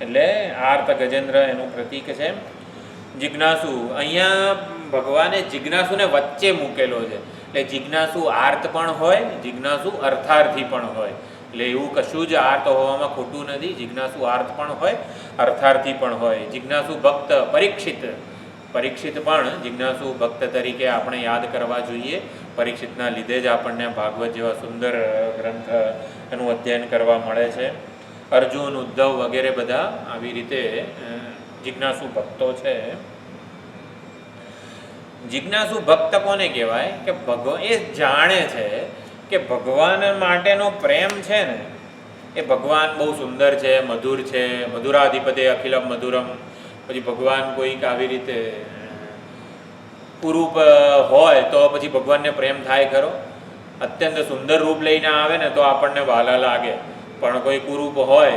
એટલે આર્ત ગજેન્દ્ર એનું પ્રતીક છે. જિજ્ઞાસુ, અહીંયા ભગવાને જિજ્ઞાસુને વચ્ચે મૂકેલો છે. એટલે જિજ્ઞાસુ આર્ત પણ હોય, જિજ્ઞાસુ અર્થાર્થી પણ હોય. એટલે એવું કશું જ આર્ત હોવામાં ખોટું નથી. જિજ્ઞાસુ આર્ત પણ હોય, અર્થાર્થી પણ હોય. જિજ્ઞાસુ ભક્ત પરીક્ષિત પણ જિજ્ઞાસુ ભક્ત તરીકે આપણે યાદ કરવા જોઈએ. પરીક્ષિતના લીધે જ આપણને ભાગવત જેવા સુંદર ગ્રંથ એનું અધ્યયન કરવા મળે છે. અર્જુન, ઉદ્ધવ વગેરે બધા આવી રીતે જિજ્ઞાસુ ભક્તો છે. જિજ્ઞાસુ ભક્ત કોને કહેવાય કે ભગવાન એ જાણે છે કે ભગવાન માટેનો પ્રેમ છે ને એ ભગવાન બહુ સુંદર છે, મધુર છે. મધુરાધિપતે અખિલમ મધુરમ. પછી ભગવાન કોઈક આવી રીતે કુરૂપ હોય તો પછી ભગવાનને પ્રેમ થાય ખરો? અત્યંત સુંદર રૂપ લઈને આવે ને તો આપણને વહાલા લાગે, પણ કોઈ કુરૂપ હોય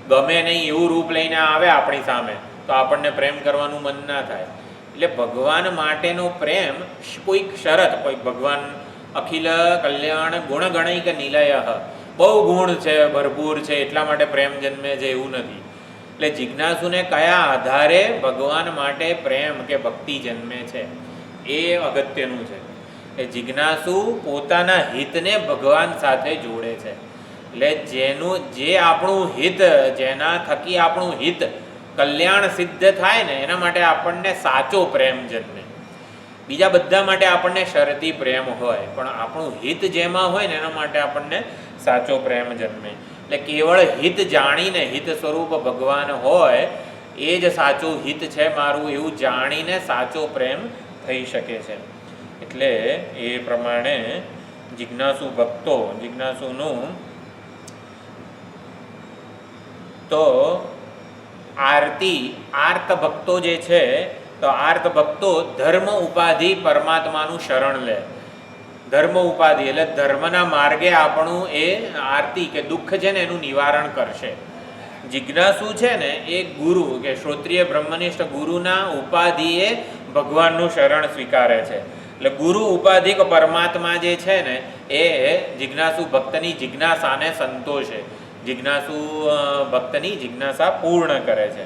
ગમે નહીં એવું રૂપ લઈને આવે આપણી સામે તો આપણને પ્રેમ કરવાનું મન ના થાય. એટલે ભગવાન માટેનો પ્રેમ કોઈક શરત, કોઈક ભગવાન અખિલ કલ્યાણ ગુણગણૈક નિલય, બહુ ગુણ છે, ભરપૂર છે એટલા માટે પ્રેમ જન્મે છે એવું નથી. એટલે જિજ્ઞાસુને કયા આધારે ભગવાન માટે પ્રેમ કે ભક્તિ જન્મે છે એ અગત્યનું છે. એ જિજ્ઞાસુ પોતાના હિતને ભગવાન સાથે જોડે છે. એટલે જે આપણું હિત, જેના થકી આપણું હિત કલ્યાણ સિદ્ધ થાય ને એના માટે આપણને સાચો પ્રેમ જન્મે. બીજા બધા માટે આપણને શરતી પ્રેમ હોય, પણ આપણું હિત જેમાં હોય ને એના માટે આપણને સાચો પ્રેમ જન્મે. એટલે કેવળ હિત જાણીને, હિત સ્વરૂપ ભગવાન હોય એ જ સાચું હિત છે મારું એવું જાણીને સાચો પ્રેમ થઈ શકે છે. એટલે એ પ્રમાણે જિજ્ઞાસુ ભક્તો, જિજ્ઞાસુનું તો આર્ત ભક્તો જે છે, તો આર્ત ભક્તો ધર્મ ઉપાધિ પરમાત્માનું શરણ લે. ધર્મ ઉપાધિ એટલે ધર્મના માર્ગે આપણું એ આરતી કે દુઃખ છે ને એનું નિવારણ કરશે. જિજ્ઞાસુ છે ને એ ગુરુ કે શ્રોત્રિય બ્રહ્મનિષ્ઠ ગુરુના ઉપાધિએ ભગવાનનું શરણ સ્વીકારે છે. એટલે ગુરુ ઉપાધિક પરમાત્મા જે છે ને એ જિજ્ઞાસુ ભક્તની જિજ્ઞાસાને સંતોષે, જિજ્ઞાસુ ભક્તની જિજ્ઞાસા પૂર્ણ કરે છે.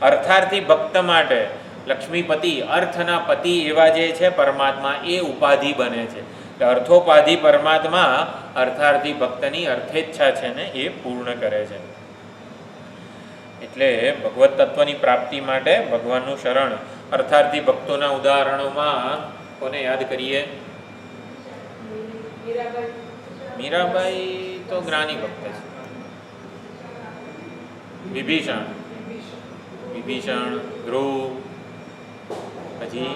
અર્થાર્થી ભક્ત માટે લક્ષ્મીપતિ, અર્થના પતિ એવા જે છે પરમાત્મા એ ઉપાધિ બને છે. અર્થોપાધિ પરમાત્મા અર્થાર્થી ભક્તની અર્થેચ્છા છે ને એ પૂર્ણ કરે છે. એટલે ભગવત તત્વની પ્રાપ્તિ માટે ભગવાનનું શરણ. અર્થાર્થી ભક્તોના ઉદાહરણોમાં કોને યાદ કરીએ? મીરાબાઈ તો જ્ઞાની ભક્ત છે. વિભીષણ, ધ્રુવ, પછી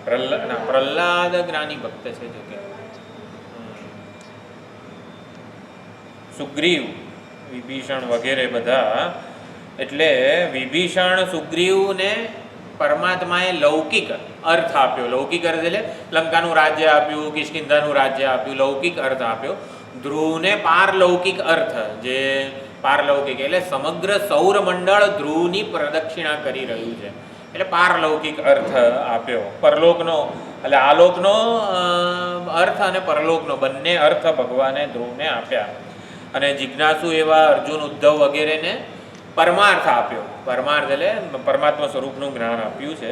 પ્રહલાદ જ્ઞાની ભક્ત છે. જો કે સુગ્રીવ, વિભીષણ વગેરે બધા. એટલે વિભીષણ, સુગ્રીવને પરમાત્માએ લૌકિક અર્થ આપ્યો. લૌકિક અર્થ એટલે લંકાનું રાજ્ય આપ્યું, કિષ્કિંધાનું રાજ્ય આપ્યું, લૌકિક અર્થ આપ્યો. ધ્રુવને પારલૌકિક અર્થ, જે પારલૌકિક એટલે સમગ્ર સૌરમંડળ ધ્રુવની પ્રદક્ષિણા કરી રહ્યું છે એટલે પારલૌકિક અર્થ આપ્યો. પરલોકનો એટલે આલોકનો અર્થ અને પરલોકનો બંને અર્થ ભગવાને ધ્રુવને આપ્યા. અને જિજ્ઞાસુ એવા અર્જુન, ઉદ્ધવ વગેરેને પરમાર્થ આપ્યો. પરમાર્થ એટલે પરમાત્મા સ્વરૂપનું જ્ઞાન આપ્યું છે.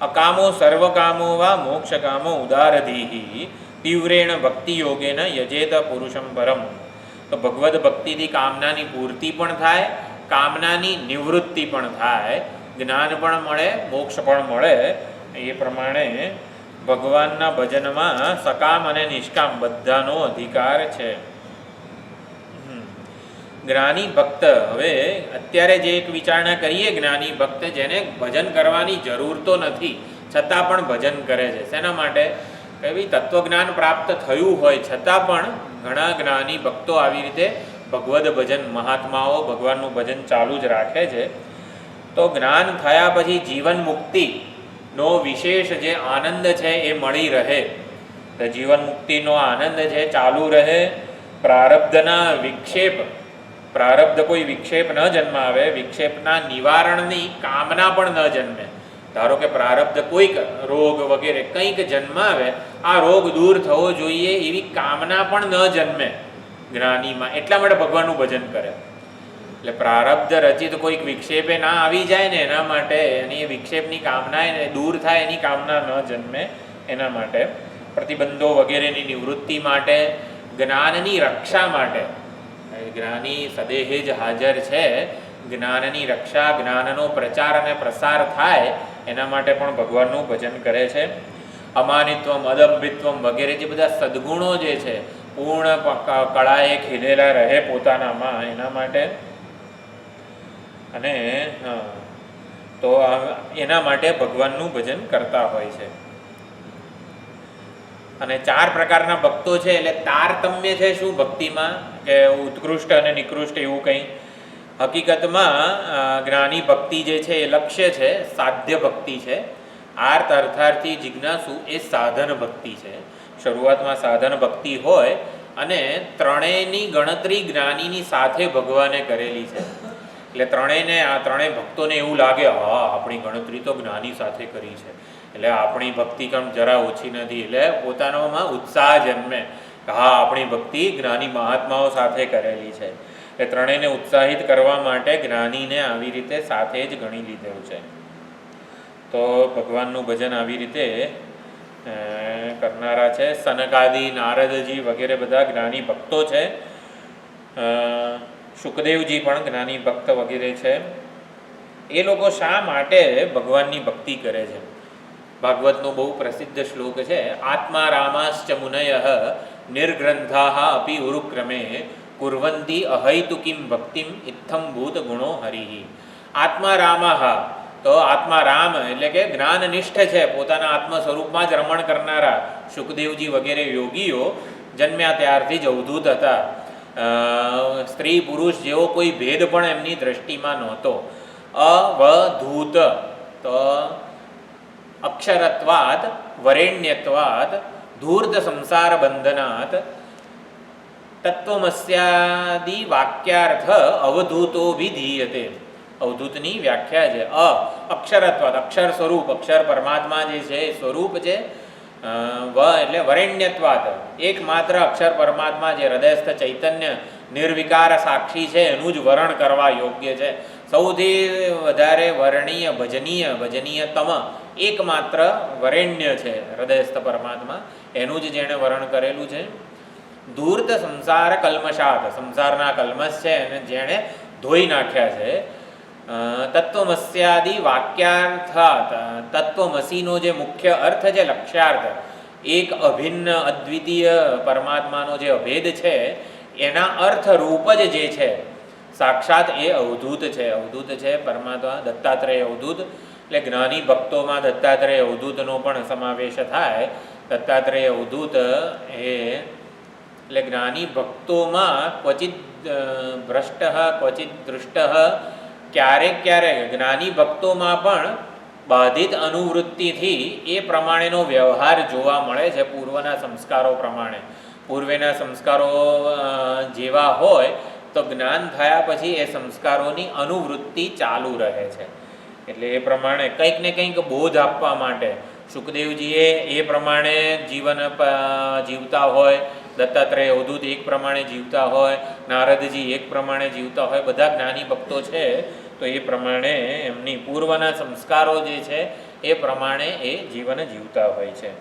અકામો સર્વકામો વા મોક્ષકામો ઉદારધીહી તીવ્રેણ ભક્તિ યોગેન યજેત પુરુષમ પરમ. તો ભગવદ ભક્તિથી કામનાની પૂર્તિ પણ થાય, કામનાની નિવૃત્તિ પણ થાય, જ્ઞાન પણ મળે, મોક્ષ પણ મળે. એ પ્રમાણે ભગવાનના ભજનમાં સકામ અને નિષ્કામ બધાનો અધિકાર છે. જ્ઞાની ભક્ત, હવે અત્યારે જે એક વિચારણા કરીએ, જ્ઞાની ભક્ત જેને ભજન કરવાની જરૂર તો નથી છતાં પણ ભજન કરે છે. શેના માટે? કે તત્વજ્ઞાન પ્રાપ્ત થયું હોય છતાં પણ ઘણા જ્ઞાની ભક્તો આવી રીતે ભગવદ ભજન, મહાત્માઓ ભગવાનનું ભજન ચાલુ જ રાખે છે. તો જ્ઞાન થયા પછી જીવન મુક્તિનો વિશેષ જે આનંદ છે એ મળી રહે. તો જીવન મુક્તિનો આનંદ છે ચાલુ રહે. પ્રારબ્ધના વિક્ષેપ, પ્રારબ્ધ કોઈ વિક્ષેપ ન જન્માવે, વિક્ષેપના નિવારણની કામના પણ ન જન્મે. ધારો કે પ્રારબ્ધ કોઈક રોગ વગેરે કંઈક જન્માવે, આ રોગ દૂર થવો જોઈએ એવી કામના પણ ન જન્મે જ્ઞાનીમાં, એટલા માટે ભગવાનનું ભજન કરે. એટલે પ્રારબ્ધ રચિત કોઈક વિક્ષેપે ના આવી જાય ને એના માટે, એની વિક્ષેપની કામના દૂર થાય એની કામના ન જન્મે એના માટે, પ્રતિબંધો વગેરેની નિવૃત્તિ માટે, જ્ઞાનની રક્ષા માટે. જ્ઞાની સદેહે જ હાજર છે. જ્ઞાનની રક્ષા, જ્ઞાનનો પ્રચાર અને પ્રસાર થાય એના માટે પણ ભગવાનનું ભજન કરે છે. અમાનિત્વમ, અદંભિત્વમ વગેરે જે બધા સદ્ગુણો જે છે પૂર્ણ કળાએ ખીલેલા રહે પોતાનામાં એના માટે. અને તો એના માટે ભગવાનનું ભજન કરતા હોય છે. અને 4 પ્રકારના ભક્તો છે. એટલે તારતમ્ય છે શું ભક્તિમાં, કે ઉત્કૃષ્ટ અને નિકૃષ્ટ એવું કંઈ? હકીકતમાં જ્ઞાની ભક્તિ જે છે એ લક્ષ્ય છે, સાધ્ય ભક્તિ છે. આર્ત અર્થાર્થી જિજ્ઞાસુ એ સાધન ભક્તિ છે. શરૂઆતમાં સાધન ભક્તિ હોય અને ત્રણેયની ગણતરી જ્ઞાનીની સાથે ભગવાને કરેલી છે. એટલે ત્રણેય ભક્તોને એવું લાગે, હા આપણી ગણતરી તો જ્ઞાની સાથે કરી છે એટલે આપણી ભક્તિ કામ જરા ઓછી નથી. એટલે પોતાનામાં ઉત્સાહ જન્મે હા, આપણી ભક્તિ જ્ઞાની મહાત્માઓ સાથે કરેલી છે. એ ત્રણેયને ઉત્સાહિત કરવા માટે જ્ઞાનીને આવી રીતે સાથે જ ગણી લીધેલું છે. તો ભગવાનનું ભજન આવી રીતે કરનારા છે. સનકાદિ, નારદજી વગેરે બધા જ્ઞાની ભક્તો છે. શુકદેવજી પણ જ્ઞાની ભક્ત વગેરે છે. એ લોકો શા માટે ભગવાનની ભક્તિ કરે છે? ભાગવતનો બહુ પ્રસિદ્ધ શ્લોક છે, આત્મા રામાશ્ચ મુનયઃ નિર્ગ્રંથાઃ અપી ઉરુક્રમે કુર્વંતી અહૈતુકીમ ભક્તિમ ઇત્થમ ભૂત ગુણો હરિઃ. આત્મા રામાઃ, તો આત્મા રામ એટલે કે જ્ઞાનનિષ્ઠ છે, પોતાના આત્મ સ્વરૂપમાં જ રમણ કરનારા શુકદેવજી વગેરે યોગીઓ જન્મ્યા ત્યારથી જ અવધૂત હતા. સ્ત્રી પુરુષ જેવો કોઈ ભેદ પણ એમની દ્રષ્ટિમાં નહોતો. અવધૂત, તો અક્ષરત્વાદ વરેણ્યત્વાદ ધૂર્ત સંસાર બંધનાત તત્વમસ્યાદિ વાક્યાર્થ અવધૂતો વિધીયતે. અવધૂતની વ્યાખ્યા છે અક્ષરત્વાદ, અક્ષર સ્વરૂપ, અક્ષર પરમાત્મા જે છે એ સ્વરૂપ છે. એટલે વરેણ્યત્વાદ, એકમાત્ર અક્ષર પરમાત્મા જે હૃદયસ્થ ચૈતન્ય નિર્વિકાર સાક્ષી છે એનું જ વરણ કરવા યોગ્ય છે. સૌથી વધારે વર્ણનીય ભજનીયતમ એકમાત્ર વરેણ્ય છે હૃદયસ્થ પરમાત્મા, એનું જ જેણે વરણ કરેલું છે. ધૂર્ત સંસાર કલ્મષાત, સંસારના કલ્મશ છે એને જેણે ધોઈ નાખ્યા છે. તત્વમસ્યાદિ વાક્યાર્થાત, તત્વમસીનો જે મુખ્ય અર્થ છે, લક્ષ્યાર્થ, એક અભિન્ન અદ્વિતીય પરમાત્માનો જે અભેદ છે એના અર્થરૂપ જ જે છે સાક્ષાત એ અવધૂત છે. અવધૂત છે પરમાત્મા દત્તાત્રેય અવધૂત. એટલે જ્ઞાની ભક્તોમાં દત્તાત્રેય અવધૂતનો પણ સમાવેશ થાય. દત્તાત્રેય અવધૂત એટલે જ્ઞાની ભક્તોમાં ક્વચિત ભ્રષ્ટ ક્વચિત દૃષ્ટ, ક્યારેક જ્ઞાની ભક્તોમાં પણ બાધિત અનુવૃત્તિથી એ પ્રમાણેનો વ્યવહાર જોવા મળે છે. પૂર્વના સંસ્કારો પ્રમાણે, પૂર્વેના સંસ્કારો જેવા હોય તો જ્ઞાન થયા પછી એ સંસ્કારોની અનુવૃત્તિ ચાલુ રહે છે. એટલે એ પ્રમાણે કંઈક ને કંઈક બોધ આપવા માટે શુકદેવજીએ એ પ્રમાણે જીવન જીવતા હોય, દત્તાત્રેય અવધૂત એક પ્રમાણે જીવતા હોય, નારદજી એક પ્રમાણે જીવતા હોય, બધા જ્ઞાની ભક્તો છે તો એ પ્રમાણે એમની પૂર્વના સંસ્કારો જે છે એ પ્રમાણે એ જીવન જીવતા હોય છે.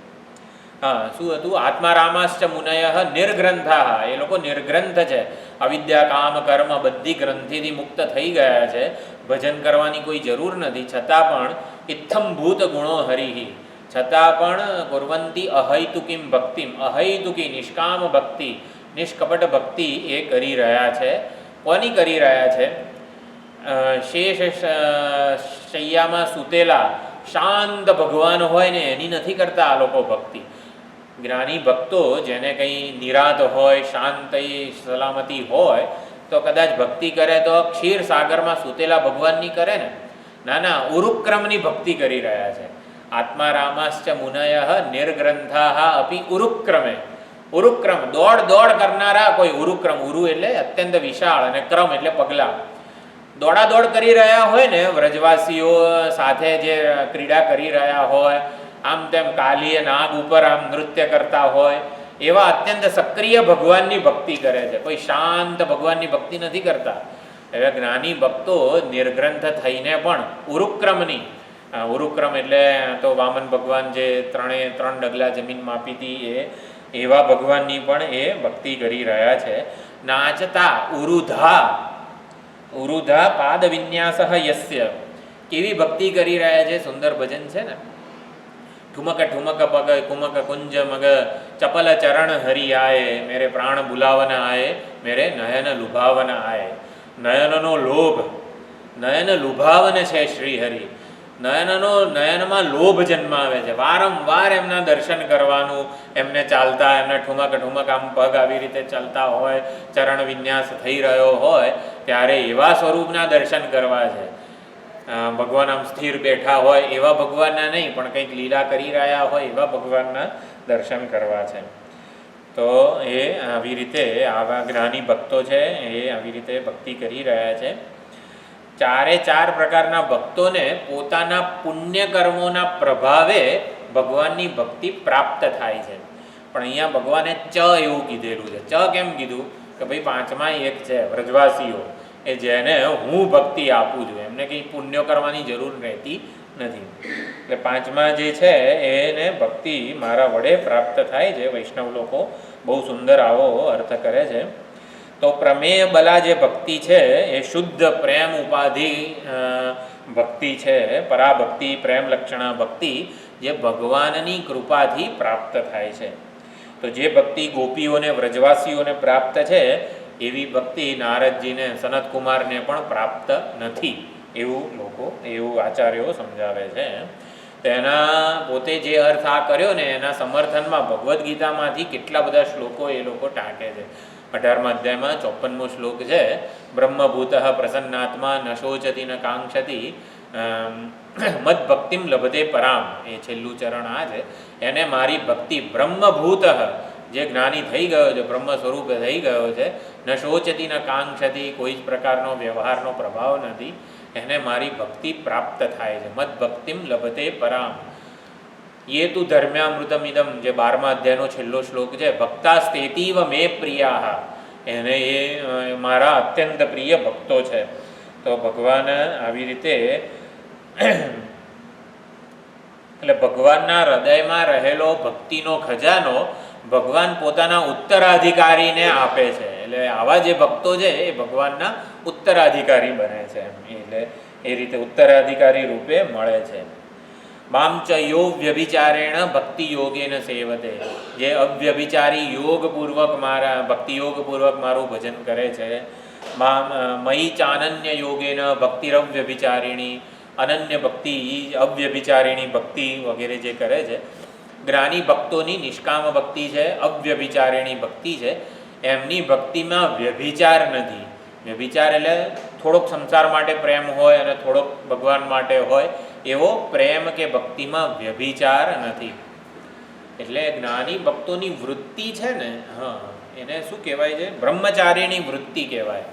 હા, શું હતું? આત્મા રામાશ્ચ મુનયઃ નિર્ગ્રંથાઃ, એ લોકો નિર્ગ્રંથ છે. અવિદ્યા કામ કર્મ બધી ગ્રંથિથી મુક્ત થઈ ગયા છે. ભજન કરવાની કોઈ જરૂર નથી. છતાં પણ ઇત્થમ ભૂત ગુણો હરિઃ, છતાં પણ કુર્વંતી અહૈતુકીમ ભક્તિમ, અહૈતુકી નિષ્કામ ભક્તિ, નિષ્કપટ ભક્તિ એ કરી રહ્યા છે. કોની કરી રહ્યા છે? શેષ શૈયામાં સૂતેલા શાંત ભગવાન હોય ને એની નથી કરતા આ લોકો ભક્તિ. જ્ઞાની ભક્તો જેને કંઈ નિરાત હોય, શાંતિ સલામતી હોય તો કદાચ ભક્તિ કરે તો ક્ષીર સાગરમાં સૂતેલા ભગવાનની કરે ને. ના, ઉરુક્રમની ભક્તિ કરી રહ્યા છે. આત્મા રામાશ્ચ મુનયઃ નિર્ગ્રંથાઃ અપી ઉરુક્રમે, ઉરુક્રમ દોડ કરનારા કોઈ ઉરુક્રમ, ઉરુ એટલે અત્યંત વિશાળ અને ક્રમ એટલે પગલા, દોડાદોડ કરી રહ્યા હોય ને, વ્રજવાસીઓ સાથે જે ક્રીડા કરી રહ્યા હોય, આમ તેમ કાલીય નાગ ઉપર આમ નૃત્ય કરતા હોય, એવા અત્યંત સક્રિય ભગવાનની ભક્તિ કરે છે. કોઈ શાંત ભગવાનની ભક્તિ નથી કરતા. એવા જ્ઞાની ભક્તો નિર્ગ્રંથ થઈને પણ ઉરુક્રમની, ઉરુક્રમ એટલે તો વામન ભગવાન જે ત્રણ ડગલા જમીન માપી હતી એવા ભગવાનની પણ એ ભક્તિ કરી રહ્યા છે. નાચતા ઉરુધા પાદ વિન્યાસ યસ્ય, કેવી ભક્તિ કરી રહ્યા છે. સુંદર ભજન છે ને. ઠુમક ઠુમક પગ કુમક કુંજ મગ ચપલ ચરણ હરિ આય, મેરે પ્રાણ બુલાવન આય, મેરે નયન લુભાવન આય. નયનનો લોભ, નયન લુભાવન છે શ્રી હરિ. નયનમાં લોભ જન્માવે છે. વારંવાર એમના દર્શન કરવાનું, એમને ચાલતા, એમના ઠુમક આમ પગ આવી રીતે ચાલતા હોય, ચરણ વિન્યાસ થઈ રહ્યો હોય ત્યારે એવા સ્વરૂપના દર્શન કરવા છે. ભગવાન આમ સ્થિર બેઠા હોય એવા ભગવાનના નહીં, પણ કંઈક લીલા કરી રહ્યા હોય એવા ભગવાનના દર્શન કરવા છે. તો એ આવી રીતે આવા જ્ઞાની ભક્તો છે એ આવી રીતે ભક્તિ કરી રહ્યા છે. ચાર પ્રકારના ભક્તોને પોતાના પુણ્ય કર્મોના પ્રભાવે ભગવાનની ભક્તિ પ્રાપ્ત થાય છે. પણ અહીંયા ભગવાને ચ એવું કીધેલું છે. ચ કેમ કીધું કે ભાઈ પાંચમાં એક છે વ્રજવાસીઓ, એ જેને હું ભક્તિ આપું છું, એમને કંઈ પુણ્ય કરવાની જરૂર રહેતી નથી. એટલે પાંચમા જે છે એને ભક્તિ મારા વડે પ્રાપ્ત થાય છે. વૈષ્ણવ લોકો બહુ સુંદર આવો અર્થ કરે છે. તો પ્રમેય બલા જે ભક્તિ છે એ શુદ્ધ પ્રેમ ઉપાધિ ભક્તિ છે, પરાભક્તિ, પ્રેમ લક્ષણા ભક્તિ જે ભગવાનની કૃપાથી પ્રાપ્ત થાય છે. તો જે ભક્તિ ગોપીઓને વ્રજવાસીઓને પ્રાપ્ત છે એવી ભક્તિ નારદજીને સનતકુમારને પણ પ્રાપ્ત નથી, એવું આચાર્યો સમજાવે છે. તેના પોતે જે અર્થ આ કર્યો ને એના સમર્થનમાં ભગવદ્ ગીતામાંથી કેટલા બધા શ્લોકો એ લોકો ટાંકે છે. 18મા અધ્યાયમાં 54મો શ્લોક છે, બ્રહ્મભૂત પ્રસન્નાત્મા ન શોચતી ન કાંક્ષતી મદભક્તિમ લભતે પરામ. એ છેલ્લું ચરણ આ છે. એને મારી ભક્તિ બ્રહ્મભૂત જે જ્ઞાની થઈ ગયો છે, બ્રહ્મ સ્વરૂપે થઈ ગયો છે, ન શોચતી ન કાંક્ષતી, કોઈ જ પ્રકારનો વ્યવહારનો પ્રભાવ નથી, એને મારી ભક્તિ પ્રાપ્ત થાય છે. મદભક્તિમ લભતે પરામ. ये तु धर्म्यामृतमिदम, જે 12મા અધ્યાયનો છેલ્લો શ્લોક છે, ભક્તાસ્તેતીવ મે પ્રિયા, એને એ મારા અત્યંત પ્રિય ભક્તો છે. તો ભગવાન આવી રીતે એટલે ભગવાનના હૃદયમાં રહેલો ભક્તિનો ખજાનો ભગવાન પોતાના ઉત્તરાધિકારીને આપે છે. એટલે આવા જે ભક્તો છે એ ભગવાનના ઉત્તરાધિકારી બને છે. એટલે એ રીતે ઉત્તરાધિકારી રૂપે મળે છે. મામ ચ યો વ્યભિચારેણ ભક્તિ યોગેન સેવતે, જે અવ્યભિચારી યોગપૂર્વક મારા ભક્તિ યોગપૂર્વક મારું ભજન કરે છે. મયી ચાનન્ય યોગેન ભક્તિરવ્યભિચારિણી, અનન્ય ભક્તિ, અવ્યભિચારિણી ભક્તિ વગેરે જે કરે છે. જ્ઞાની ભક્તોની નિષ્કામ ભક્તિ છે, અવ્યભિચારિણી ભક્તિ છે. એમની ભક્તિમાં વ્યભિચાર નથી. વ્યભિચાર એટલે થોડોક સંસાર માટે પ્રેમ હોય અને થોડોક ભગવાન માટે હોય, એવો પ્રેમ કે ભક્તિમાં વ્યભિચાર નથી. એટલે જ્ઞાની ભક્તોની વૃત્તિ છે ને, એને શું કહેવાય છે? બ્રહ્મચારીની વૃત્તિ કહેવાય.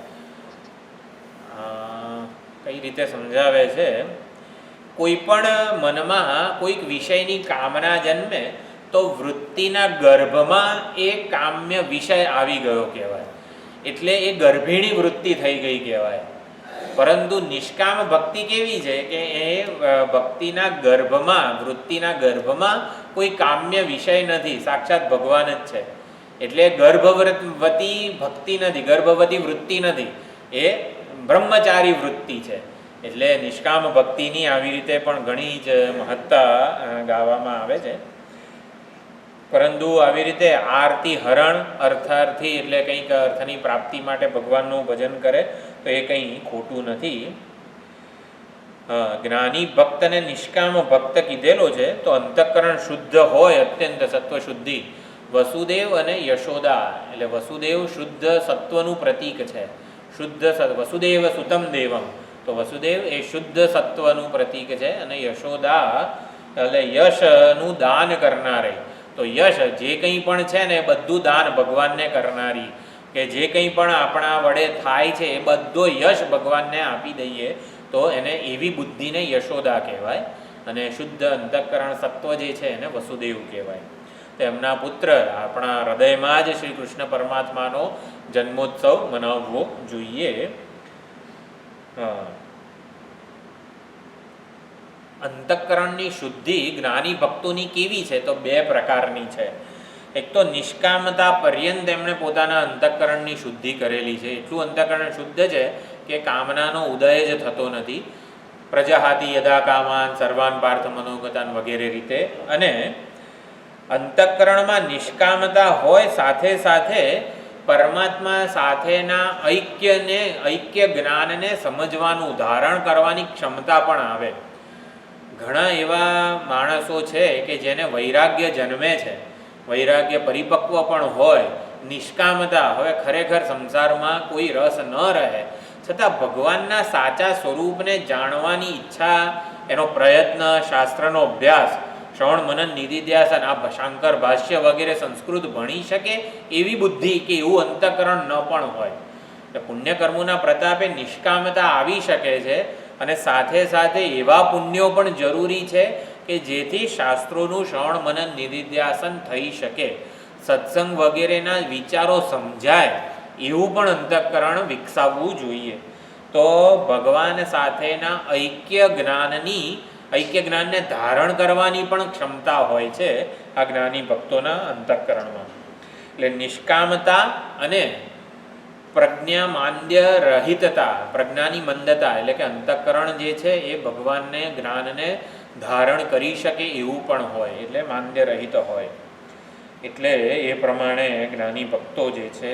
કઈ રીતે સમજાવે છે? કોઈ પણ મનમાં કોઈક વિષયની કામના જન્મે તો વૃત્તિના ગર્ભમાં એ કામ્ય વિષય આવી ગયો કહેવાય. એટલે એ ગર્ભિણી વૃત્તિ થઈ ગઈ કહેવાય. પરંતુ નિષ્કામ ભક્તિ કેવી છે કે એ ભક્તિના ગર્ભમાં, વૃત્તિના ગર્ભમાં કોઈ કામ્ય વિષય નથી, સાક્ષાત ભગવાન જ છે. એટલે ગર્ભવતી ભક્તિ નથી, ગર્ભવતી વૃત્તિ નથી, એ બ્રહ્મચારી વૃત્તિ છે. એટલે નિષ્કામ ભક્તિની આવી રીતે પણ ઘણી જ મહત્તા ગાવામાં આવે છે. પરંતુ આવી રીતે આરતી હરણ, અર્થાર્થી એટલે કંઈક અર્થની પ્રાપ્તિ માટે ભગવાનનું ભજન કરે તો એ કંઈ ખોટું નથી. જ્ઞાની ભક્તને નિષ્કામ ભક્ત કીધેલો છે તો અંતઃકરણ શુદ્ધ હોય, અત્યંત સત્વ શુદ્ધિ. વસુદેવ અને યશોદા, એટલે વસુદેવ શુદ્ધ સત્વનું પ્રતીક છે. શુદ્ધ વસુદેવ સુતમ દેવમ, તો વસુદેવ એ શુદ્ધ સત્વનું પ્રતીક છે. અને યશોદા એટલે યશનું દાન કરનારી. તો યશ જે કંઈ પણ છે ને એ બધું દાન ભગવાનને કરનારી, કે જે કંઈ પણ આપણા વડે થાય છે એ બધો યશ ભગવાનને આપી દઈએ તો એને એવી બુદ્ધિને યશોદા કહેવાય. અને શુદ્ધ અંતઃકરણ સત્વ જે છે એને વસુદેવ કહેવાય. તો એમના પુત્ર આપણા હૃદયમાં જ શ્રી કૃષ્ણ પરમાત્માનો જન્મોત્સવ મનાવવો જોઈએ. અંતઃકરણની શુદ્ધિ જ્ઞાની ભક્તોની કેવી છે? તો બે પ્રકારની છે. એક તો નિષ્કામતા પર્યંત એમણે પોતાના અંતઃકરણની શુદ્ધિ કરેલી છે. એટલું અંતઃકરણ શુદ્ધ છે કે કામનાનો ઉદય જ થતો નથી. પ્રજાહાતિ યદા કામાન સર્વાન પાર્થ મનોગતાન વગેરે રીતે. અને અંતઃકરણમાં નિષ્કામતા હોય, સાથે સાથે પરમાત્મા સાથેના ઐક્ય જ્ઞાનને સમજવાનું, ધારણ કરવાની ક્ષમતા પણ આવે. ઘણા એવા માણસો છે કે જેને વૈરાગ્ય જન્મે છે, વૈરાગ્ય પરિપક્વ પણ હોય, નિષ્કામતા, હવે ખરેખર સંસારમાં કોઈ રસ ન રહે, છતાં ભગવાનના સાચા સ્વરૂપને જાણવાની ઈચ્છા, એનો પ્રયત્ન, શાસ્ત્રનો અભ્યાસ, શ્રવણ મનન નિધિધ્યાસન, આ શાંકર ભાષ્ય વગેરે સંસ્કૃત ભણી શકે એવી બુદ્ધિ કે એવું અંતઃકરણ ન પણ હોય. એટલે પુણ્યકર્મોના પ્રતાપે નિષ્કામતા આવી શકે છે. અને સાથે સાથે એવા પુણ્યો પણ જરૂરી છે કે જેથી શાસ્ત્રોનું શ્રવણ મનન નિધિધ્યાસન થઈ શકે. સત્સંગ વગેરેના વિચારો સમજાય એવું પણ અંતઃકરણ વિકસાવવું જોઈએ. તો ભગવાન સાથેના ઐક્ય જ્ઞાનને ધારણ કરવાની પણ ક્ષમતા હોય છે આ જ્ઞાની ભક્તોના અંતઃકરણમાં. એટલે નિષ્કામતા અને પ્રજ્ઞા માંદ્ય રહિતતા, પ્રજ્ઞાની મંદતા એટલે કે અંતઃકરણ જે છે એ ભગવાનને જ્ઞાનને ધારણ કરી શકે એવું પણ હોય, એટલે માંદ્ય રહિત હોય. એટલે એ પ્રમાણે જ્ઞાની ભક્તો જે છે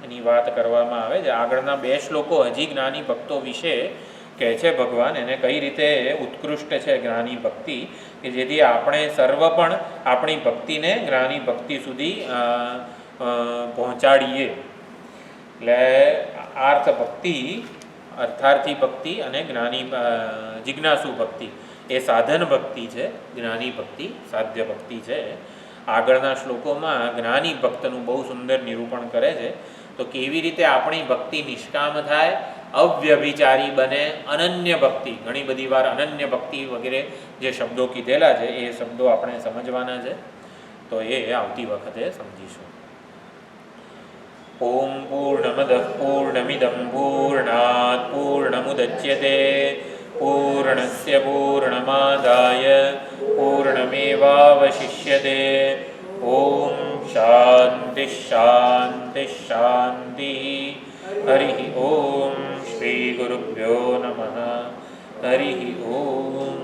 એની વાત કરવામાં આવે છે. આગળના 2 શ્લોકો હજી જ્ઞાની ભક્તો વિશે કહે છે ભગવાન, એને કઈ રીતે ઉત્કૃષ્ટ છે જ્ઞાની ભક્તિ, કે જેથી આપણે સર્વ પણ આપણી ભક્તિને જ્ઞાની ભક્તિ સુધી પહોંચાડીએ. એટલે આર્થ ભક્તિ, અર્થાર્થી ભક્તિ અને જિજ્ઞાસુ ભક્તિ એ સાધન ભક્તિ છે, જ્ઞાની ભક્તિ સાધ્ય ભક્તિ છે. આગળના શ્લોકોમાં જ્ઞાની ભક્તનું બહુ સુંદર નિરૂપણ કરે છે. તો કેવી રીતે આપણી ભક્તિ નિષ્કામ થાય, અવ્યભિચારી બને, અનન્ય ભક્તિ, ઘણી બધી વાર અનન્ય ભક્તિ વગેરે જે શબ્દો કીધેલા છે એ શબ્દો આપણે સમજવાના છે. તો એ આવતી વખતે સમજીશું. ઓમ પૂર્ણમદ પૂર્ણમિદં પૂર્ણાત પૂર્ણમુદચ્યતે પૂર્ણસ્ય પૂર્ણમાદાય પૂર્ણમેવાવશિષ્યતે. ઓમ શાંતિ શાંતિ શાંતિ. હરિ ઓમ. શ્રી ગુરુભ્યો નમઃ. હરિ ઓમ.